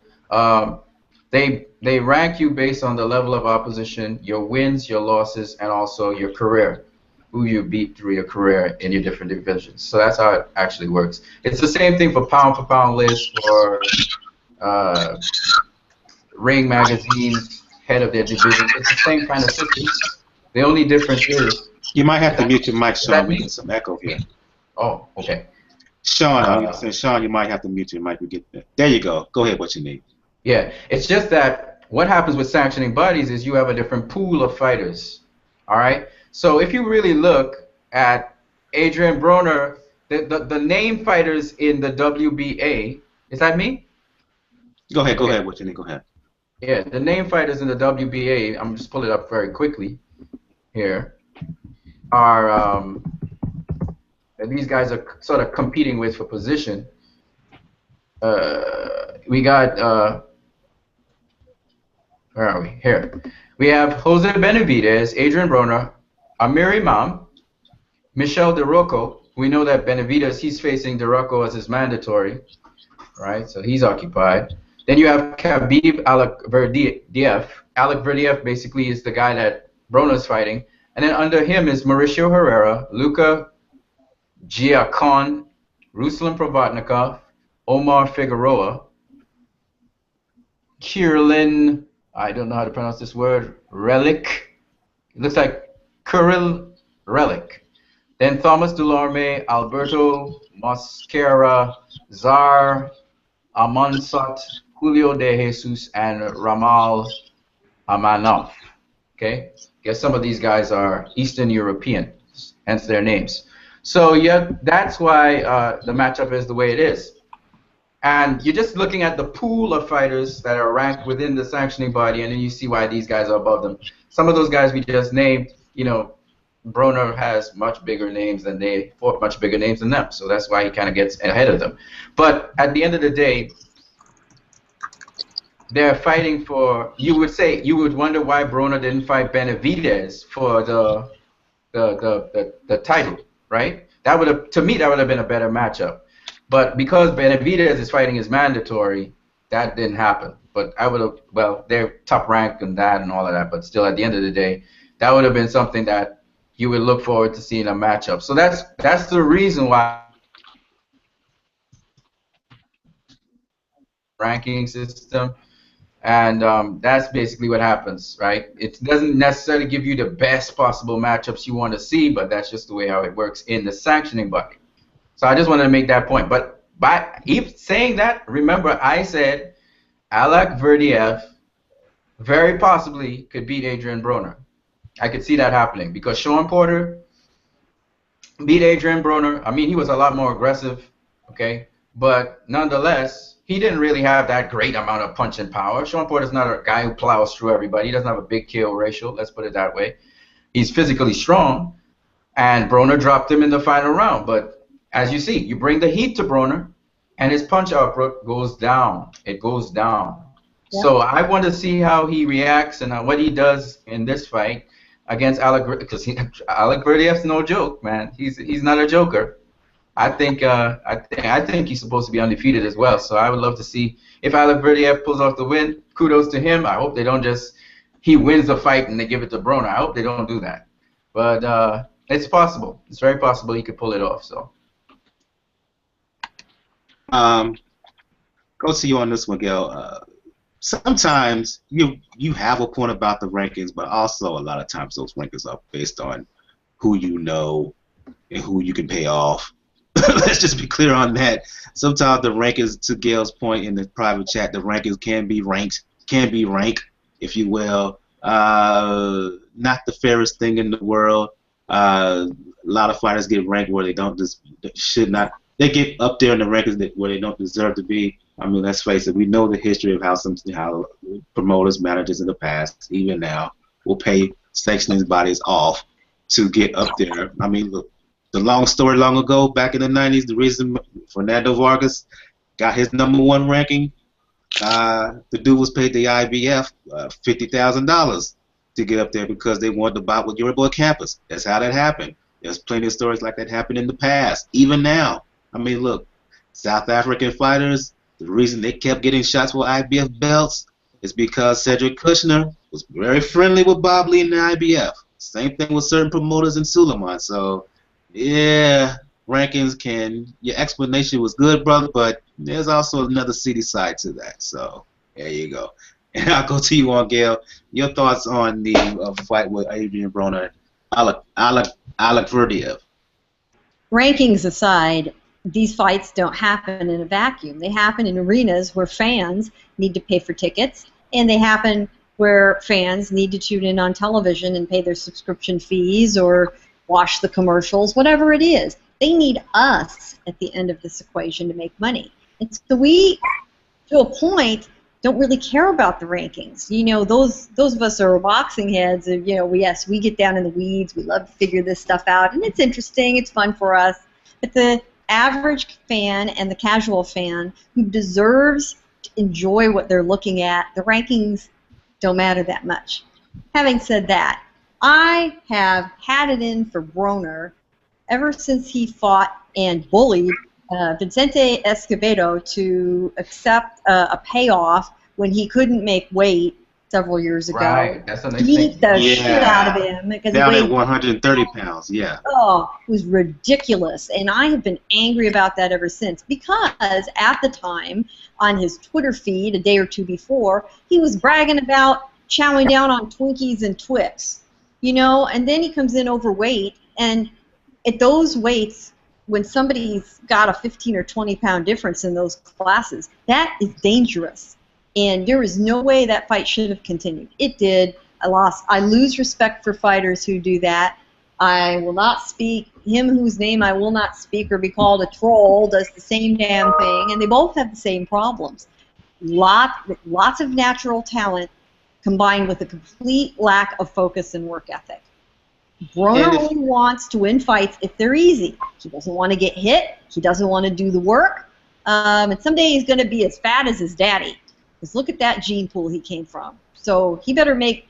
They rank you based on the level of opposition, your wins, your losses, and also your career, who you beat through your career in your different divisions. So that's how it actually works. It's the same thing for pound list or Ring Magazine's head of their division. It's the same kind of system. The only difference is... You might have to mute your mic, Sean. We get some echo here. Oh, okay. Sean, Sean, you might have to mute your mic. There you go. Go ahead, what you need. Yeah, it's just that what happens with sanctioning bodies is you have a different pool of fighters. All right. So if you really look at Adrien Broner, the name fighters in the WBA, is that me? Go ahead. Go ahead. What's your name? Go ahead. Yeah, the name fighters in the WBA, I'm just pulling it up very quickly here, are that these guys are sort of competing with for position. We got, where are we? Here. We have Jose Benavidez, Adrien Broner, Amir Imam, Michel De Rocco. We know that Benavidez, he's facing De Rocco as his mandatory, right? So he's occupied. Then you have Khabib Allakhverdiev. Allakhverdiev basically is the guy that Broner's fighting. And then under him is Mauricio Herrera, Luka Giacon, Ruslan Provodnikov, Omar Figueroa, Kirillin, I don't know how to pronounce this word, Relic. It looks like Kirill Relic. Then Thomas Dulorme, Alberto Mosquera, Zar Amansat, Julio De Jesus, and Ramal Amanov. Okay? Guess some of these guys are Eastern European, hence their names. So yeah, that's why the matchup is the way it is. And you're just looking at the pool of fighters that are ranked within the sanctioning body, and then you see why these guys are above them. Some of those guys we just named, you know, Broner has much bigger names than they fought, much bigger names than them. So that's why he kind of gets ahead of them. But at the end of the day, they're fighting for. You would wonder why Broner didn't fight Benavidez for the title, right? That would have, to me, that would have been a better matchup. But because Benavidez is fighting his mandatory, that didn't happen. But I would have, well, they're top ranked and that and all of that. But still, at the end of the day, that would have been something that you would look forward to seeing a matchup. So that's the reason why ranking system. And that's basically what happens, right? It doesn't necessarily give you the best possible matchups you want to see, but that's just the way how it works in the sanctioning bucket. So I just wanted to make that point. But by even saying that, remember I said Allakhverdiev very possibly could beat Adrien Broner. I could see that happening because Sean Porter beat Adrien Broner. I mean, he was a lot more aggressive, okay? But nonetheless, he didn't really have that great amount of punching power. Sean Porter's not a guy who plows through everybody. He doesn't have a big KO ratio, let's put it that way. He's physically strong, and Broner dropped him in the final round. But as you see, you bring the heat to Broner, and his punch output goes down. It goes down. Yeah. So I want to see how he reacts and what he does in this fight against Allakhverdiev, because Allakhverdiev's no joke, man. He's not a joker. I think he's supposed to be undefeated as well. So I would love to see if Allakhverdiev pulls off the win. Kudos to him. I hope they don't just he wins the fight and they give it to Broner. I hope they don't do that. But it's possible. It's very possible he could pull it off. So. Go to you on this one, Gail. Sometimes you have a point about the rankings, but also a lot of times those rankings are based on who you know and who you can pay off. Let's just be clear on that. Sometimes the rankings, to Gail's point in the private chat, the rankings can be ranked, if you will. Not the fairest thing in the world. A lot of fighters get ranked where they should not. They get up there in the rankings where they don't deserve to be. I mean, let's face it. We know the history of how promoters, managers in the past, even now, will pay sanctioning bodies off to get up there. I mean, look, the long story long ago, back in the 90s, the reason Fernando Vargas got his #1 ranking, the dude was paid the IBF $50,000 to get up there because they wanted to bout with your boy Campos. That's how that happened. There's plenty of stories like that happened in the past, even now. I mean, look, South African fighters, the reason they kept getting shots for IBF belts is because Cedric Kushner was very friendly with Bob Lee in the IBF. Same thing with certain promoters in Suleiman. So, yeah, rankings your explanation was good, brother, but there's also another seedy side to that. So, there you go. And I'll go to you on, Gail. Your thoughts on the fight with Adrien Broner and Allakhverdiev. Rankings aside, these fights don't happen in a vacuum. They happen in arenas where fans need to pay for tickets. and they happen where fans need to tune in on television and pay their subscription fees or watch the commercials, whatever it is. They need us at the end of this equation to make money. And so we, to a point, don't really care about the rankings. You know, those of us who are boxing heads, you know, yes, we get down in the weeds. We love to figure this stuff out, and it's interesting. It's fun for us. But the average fan and the casual fan who deserves to enjoy what they're looking at, the rankings don't matter that much. Having said that, I have had it in for Broner ever since he fought and bullied Vicente Escobedo to accept a payoff when he couldn't make weight several years ago. Right, that's the next Beat thing. the shit out of him because Down he at weighed 130 pounds, yeah. Oh, it was ridiculous, and I have been angry about that ever since because at the time on his Twitter feed a day or two before, he was bragging about chowing down on Twinkies and Twix, you know, and then he comes in overweight, and at those weights, when somebody's got a 15 or 20 pound difference in those classes, that is dangerous. And there is no way that fight should have continued. It did. I lose respect for fighters who do that. I will not speak. Him whose name I will not speak or be called a troll does the same damn thing, and they both have the same problems. Lots of natural talent combined with a complete lack of focus and work ethic. Broner only wants to win fights if they're easy. He doesn't want to get hit. He doesn't want to do the work. And someday he's going to be as fat as his daddy. Because look at that gene pool he came from. So he better make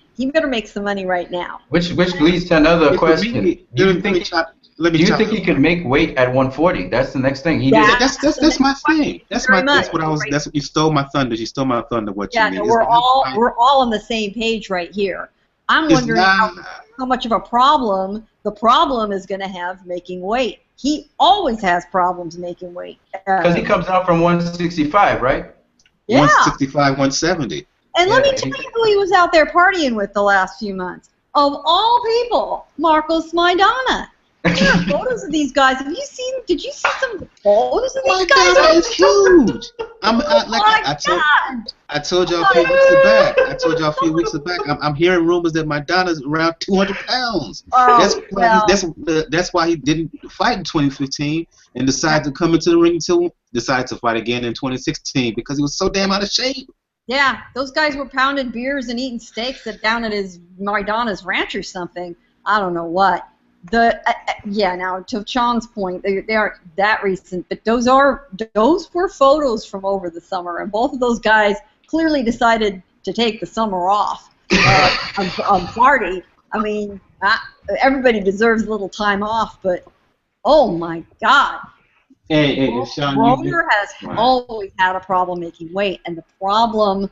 some money right now. Which leads to another question. Do you think he could make weight at 140? That's the next thing. That's my thing. That's what you stole my thunder. You stole my thunder. What you mean? Yeah, we're all on the same page right here. I'm wondering how much of a problem the problem is going to have making weight. He always has problems making weight. Because he comes out from 165, right? Yeah. 165, 170. And let me tell you who he was out there partying with the last few months. Of all people, Marcos Maidana. There are photos of these guys. Did you see some photos of these guys? Maidana is huge. I told y'all a few weeks back. I'm hearing rumors that Maidana's around 200 pounds. That's why he didn't fight in 2015 and decided to come into the ring decided to fight again in 2016 because he was so damn out of shape. Yeah, those guys were pounding beers and eating steaks down at his Maidana's ranch or something. I don't know what. Now to Sean's point, they aren't that recent, but those were photos from over the summer, and both of those guys clearly decided to take the summer off on party. I mean, everybody deserves a little time off, but oh my God. Hey, Sean, Broner has always had a problem making weight, and the problem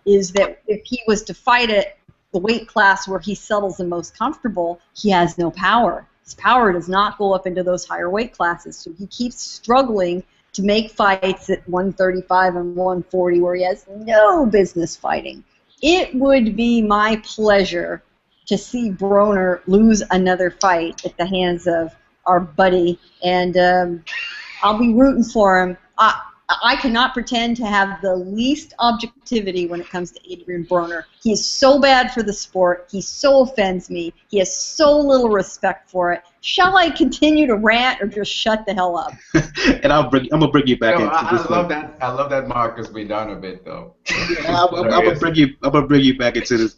is that if he was to fight at the weight class where he settles the most comfortable, he has no power. His power does not go up into those higher weight classes, so he keeps struggling to make fights at 135 and 140 where he has no business fighting. It would be my pleasure to see Broner lose another fight at the hands of our buddy, and I'll be rooting for him. I cannot pretend to have the least objectivity when it comes to Adrien Broner. He is so bad for the sport. He so offends me. He has so little respect for it. Shall I continue to rant or just shut the hell up? And I'm gonna bring you back into this. I love that Marcus Maidana bit though. I'm gonna bring you back into this,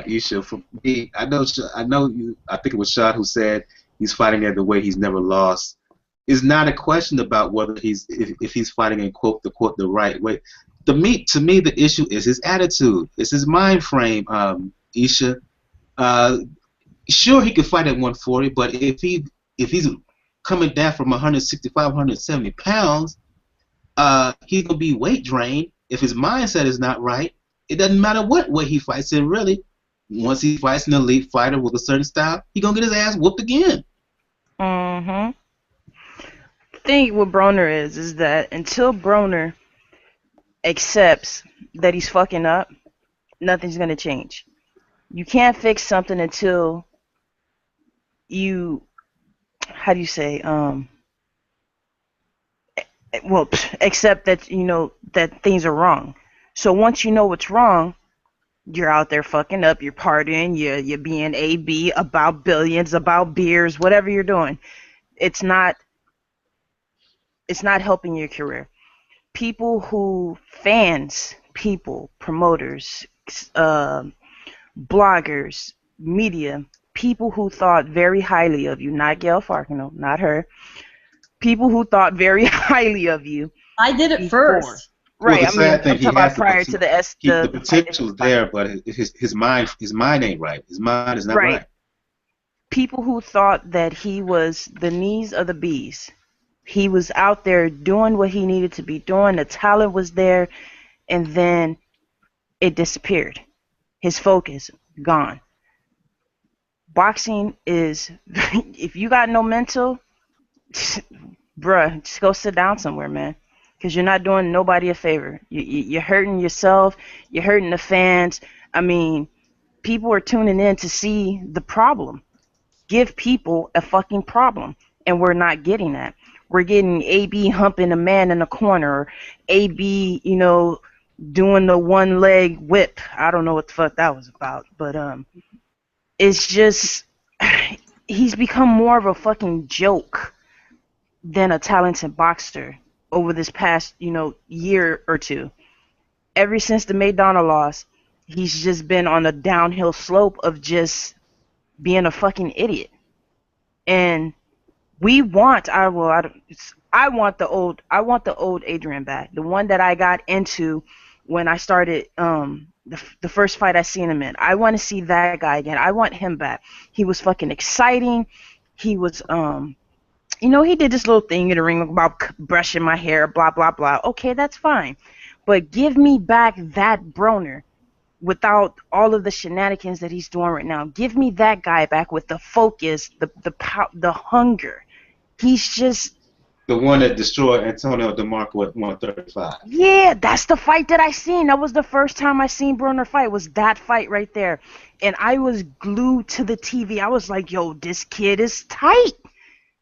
Isha. For me, I know you. I think it was Sean who said he's fighting at the weight he's never lost. It's not a question about whether if he's fighting in the right way. To me, the issue is his attitude. It's his mind frame, Isha. Sure, he could fight at 140, but if he's coming down from 165, 170 pounds, he's gonna be weight drained. If his mindset is not right, it doesn't matter what weight he fights in. Really, once he fights an elite fighter with a certain style, he's gonna get his ass whooped again. Mm-hmm. The thing with Broner is that until Broner accepts that he's fucking up, nothing's gonna change. You can't fix something until you, how do you say, accept that that things are wrong. So once you know what's wrong, you're out there fucking up, you're partying, you're being AB about billions, about beers, whatever you're doing. It's not helping your career. People who, fans, people, promoters, bloggers, media, people who thought very highly of you, not Gail Farkino, not her, people who thought very highly of you. I did it first. Right, well, I'm talking about prior to the potential's there, but his mind ain't right. His mind is not right. People who thought that he was the knees of the bees. He was out there doing what he needed to be doing. The talent was there, and then it disappeared. His focus gone. Boxing is, if you got no mental, bruh, just go sit down somewhere, man. Because you're not doing nobody a favor. You're hurting yourself. You're hurting the fans. I mean, people are tuning in to see the problem. Give people a fucking problem. And we're not getting that. We're getting AB humping a man in the corner. Or AB, doing the one-leg whip. I don't know what the fuck that was about. But it's just, he's become more of a fucking joke than a talented boxer over this past, year or two. Ever since the Maidana loss, he's just been on a downhill slope of just being a fucking idiot. And I want the old Adrien back, the one that I got into when I started the first fight I seen him in. I want to see that guy again. I want him back. He was fucking exciting. He was he did this little thing in the ring about brushing my hair, blah, blah, blah. Okay, that's fine. But give me back that Broner without all of the shenanigans that he's doing right now. Give me that guy back with the focus, the hunger. He's just... The one that destroyed Antonio DeMarco at 135. Yeah, that's the fight that I seen. That was the first time I seen Broner fight, was that fight right there. And I was glued to the TV. I was like, yo, this kid is tight.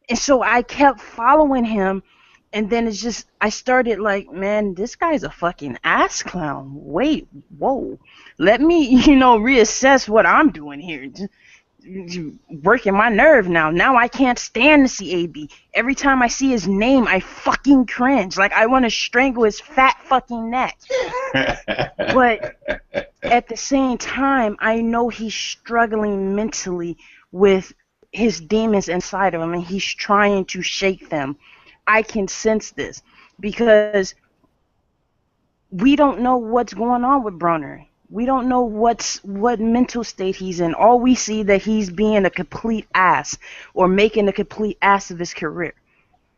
And so I kept following him, and then it's just, I started like, man, this guy's a fucking ass clown. Wait, whoa. Let me, reassess what I'm doing here. Just working my nerve now. Now I can't stand to see AB. Every time I see his name, I fucking cringe. Like, I want to strangle his fat fucking neck. But at the same time, I know he's struggling mentally with his demons inside of him, and he's trying to shake them. I can sense this because we don't know what's going on with Broner. We don't know what mental state he's in. All we see that he's being a complete ass or making a complete ass of his career.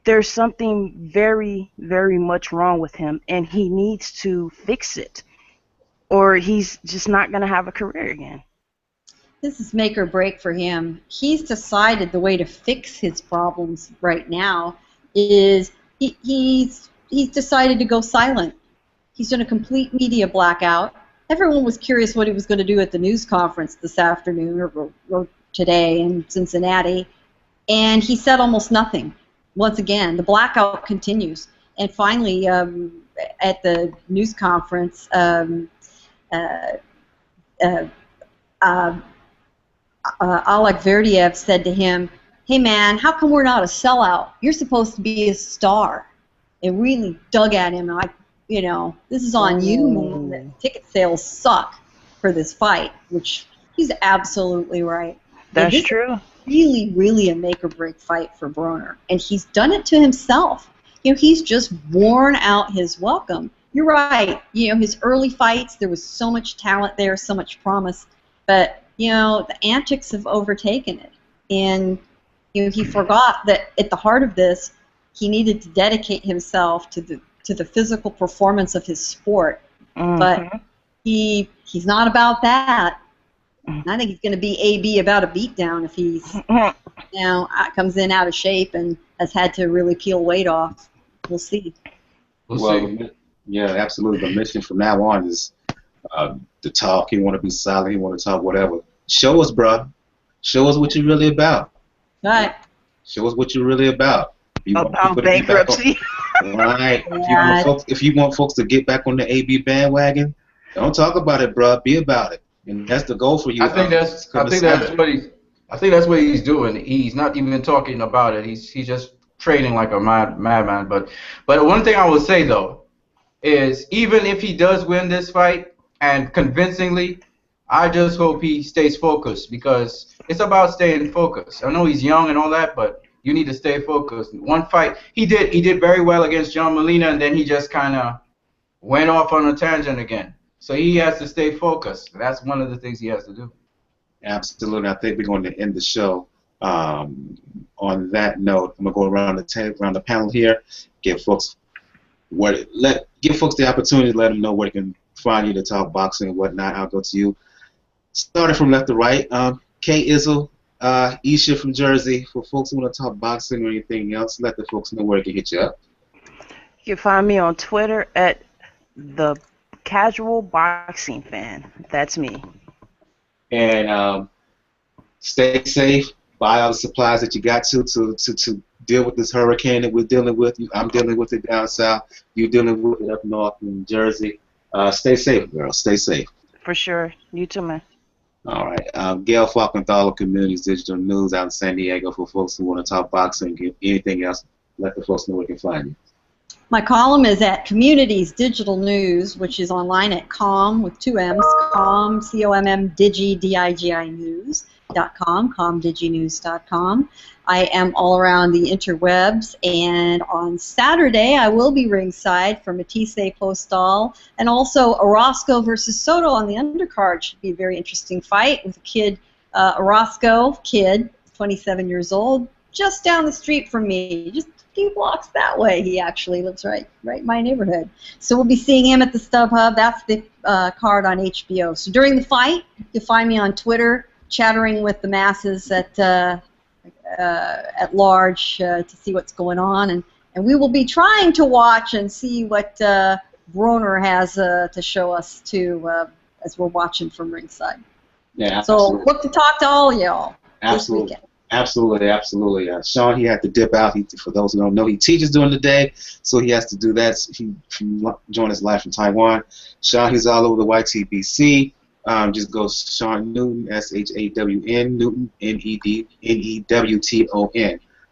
There's something very, very much wrong with him, and he needs to fix it, or he's just not going to have a career again. This is make or break for him. He's decided the way to fix his problems right now is he's decided to go silent. He's done a complete media blackout. Everyone was curious what he was going to do at the news conference this afternoon or today in Cincinnati, and he said almost nothing. Once again, the blackout continues. And finally, at the news conference, Allakhverdiev said to him, hey man, how come we're not a sellout? You're supposed to be a star. It really dug at him, like, this is on you, man. The ticket sales suck for this fight, which he's absolutely right. That's true. Really, really a make or break fight for Broner, and he's done it to himself. He's just worn out his welcome. You're right. His early fights, there was so much talent there, so much promise, but the antics have overtaken it, and he forgot that at the heart of this, he needed to dedicate himself to the physical performance of his sport. Mm-hmm. But he's not about that. I think he's going to be AB about a beatdown if he's comes in out of shape and has had to really peel weight off. We'll see. Yeah, absolutely. The mission from now on is to talk. He want to be silent. He want to talk whatever. Show us, bro. Show us what you're really about. Right. Show us what you're really about. About bankruptcy. Right. Yeah. If you want folks to get back on the AB bandwagon, don't talk about it, bro. Be about it. And that's the goal for you. I think that's what he's doing. He's not even talking about it. He's just training like a madman. But one thing I will say though is even if he does win this fight and convincingly, I just hope he stays focused because it's about staying focused. I know he's young and all that, but you need to stay focused. One fight he did very well against John Molina, and then he just kind of went off on a tangent again. So he has to stay focused. That's one of the things he has to do. Absolutely. I think we're going to end the show on that note. I'm going to go around the panel here, give folks the opportunity to let them know where they can find you to talk boxing and whatnot. I'll go to you. Starting from left to right, Kay Izzle, Isha from Jersey. For folks who want to talk boxing or anything else, let the folks know where they can hit you up. You can find me on Twitter at the Casual Boxing Fan. That's me. And stay safe. Buy all the supplies that you got to deal with this hurricane that we're dealing with. I'm dealing with it down south. You're dealing with it up north in Jersey. Stay safe, girl. Stay safe. For sure. You too, man. All right. Gail Falkenthal, Communities Digital News out in San Diego. For folks who want to talk boxing and anything else, let the folks know where they can find you. My column is at Communities Digital News, which is online at com with 2 M's, com, C-O-M-M, digi, D-I-G-I news.com, comdiginews.com. I am all around the interwebs, and on Saturday I will be ringside for Matthysse Postol, and also Orozco versus Soto on the undercard. Should be a very interesting fight with a kid, Orozco, 27 years old, just down the street from me, just a few blocks that way. He actually lives right in my neighborhood. So we'll be seeing him at the StubHub. That's the card on HBO. So during the fight, you'll find me on Twitter, chattering with the masses at large to see what's going on, and we will be trying to watch and see what Broner has to show us too as we're watching from ringside. Yeah, absolutely. So look to talk to all y'all this weekend. Absolutely. Sean, he had to dip out. For those who don't know, he teaches during the day, so he has to do that. He joined us live from Taiwan. Sean, he's all over the YTBC. Just go Sean Newton, S-H-A-W-N, Newton, N-E-D-N-E-W-T-O-N.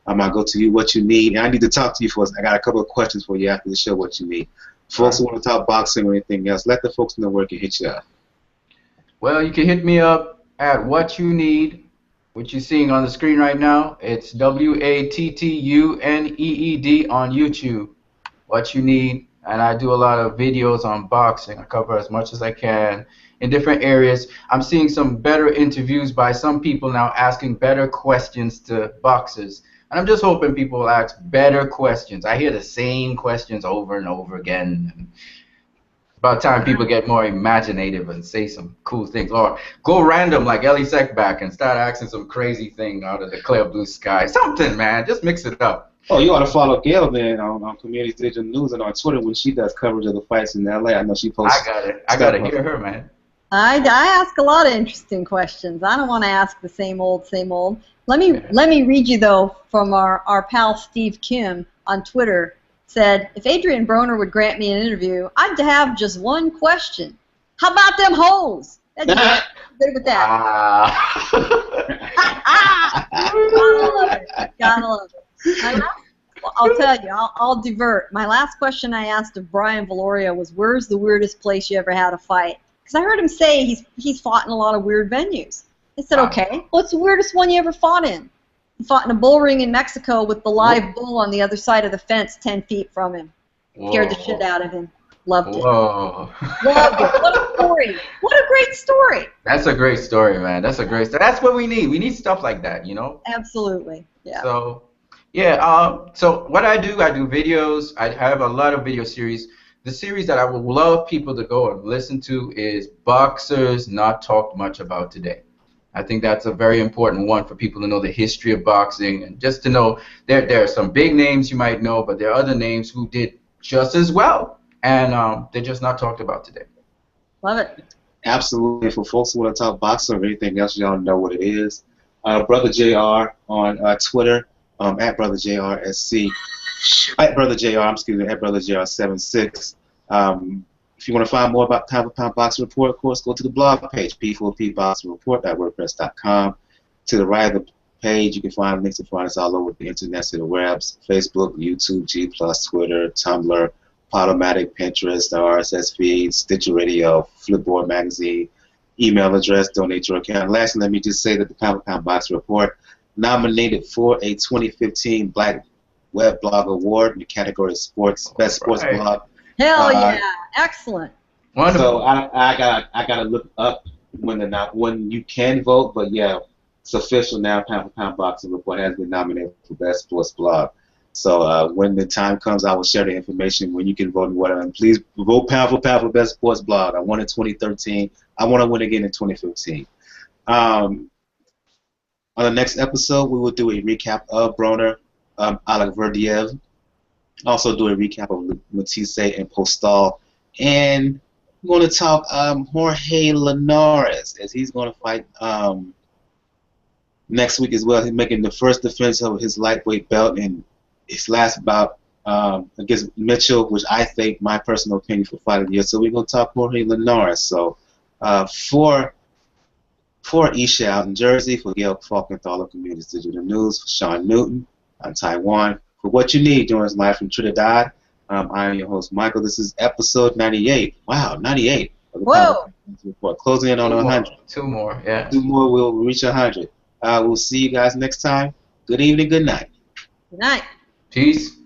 I'll go to you what you need. And I need to talk to you first. I got a couple of questions for you after the show, what you need. Folks who want to talk boxing or anything else, let the folks know where they can hit you up. Well, you can hit me up at What You Need, which you're seeing on the screen right now. It's WATTUNEED on YouTube. What You Need. And I do a lot of videos on boxing. I cover as much as I can in different areas. I'm seeing some better interviews by some people now asking better questions to boxers. And I'm just hoping people will ask better questions. I hear the same questions over and over again. And it's about time people get more imaginative and say some cool things. Or go random like Ellie Seckback and start asking some crazy thing out of the clear blue sky. Something, man. Just mix it up. Oh, you ought to follow Gail then on Community Digital News and on Twitter when she does coverage of the fights in L.A. I know she posts. I got to hear her, man. I ask a lot of interesting questions. I don't want to ask the same old. Let me read you though from our pal Steve Kim on Twitter. Said, if Adrien Broner would grant me an interview, I'd have just one question. How about them hoes? That's good with that. Gotta love it. I'll tell you, I'll divert. My last question I asked of Brian Valoria was, where's the weirdest place you ever had a fight? Because I heard him say he's fought in a lot of weird venues. I said, okay, what's the weirdest one you ever fought in? He fought in a bull ring in Mexico with the live bull on the other side of the fence 10 feet from him. Scared the shit out of him. Loved it. Loved it. What a story. What a great story. That's a great story, man. That's a great story. That's what we need. We need stuff like that, you know? Absolutely. Yeah. So, yeah, so what I do videos. I have a lot of video series. The series that I would love people to go and listen to is Boxers Not Talked Much About Today. I think that's a very important one for people to know the history of boxing and just to know there are some big names you might know, but there are other names who did just as well, and they're just not talked about today. Love it. Absolutely. For folks who want to talk boxing or anything else, y'all know what it is. Brother JR on Twitter, at Brother JRSC. At Brother JR, at Brother JR 76. If you want to find more about Pound for Pound Boxing Report, of course, go to the blog page, p4pboxingreport.wordpress.com. To the right of the page, you can find links to find us all over the internet, to the webs, Facebook, YouTube, G+, Twitter, Tumblr, Podomatic, Pinterest, the RSS feed, Stitcher Radio, Flipboard Magazine, email address, donate your account. Lastly, let me just say that the Pound for Pound Boxing Report nominated for a 2015 Black Web Blog Award in the category of sports, best sports blog. Hell yeah! Excellent. Wonderful. So I gotta look up when you can vote, but yeah, it's official now. Pound for Pound Boxing Report has been nominated for best sports blog. So when the time comes, I will share the information when you can vote and whatever. And please vote Pound for Pound for best sports blog. I won in 2013. I want to win again in 2015. On the next episode, we will do a recap of Broner, Allakhverdiev. Also do a recap of Matthysse and Postol. And we're going to talk Jorge Linares, as he's going to fight next week as well. He's making the first defense of his lightweight belt in his last bout against Mitchell, which I think, my personal opinion, for fight of the year. So we're going to talk Jorge Linares. So for Isha out in Jersey, for Gail Faulkner, all of Communities Digital News, for Sean Newton, I'm Taiwan. For what you need, join us live from Trinidad. I'm your host, Michael. This is episode 98. Wow, 98. Whoa! Report. Closing in on 100. Two more, yeah. 2 more, we'll reach 100. We'll see you guys next time. Good evening, good night. Good night. Peace.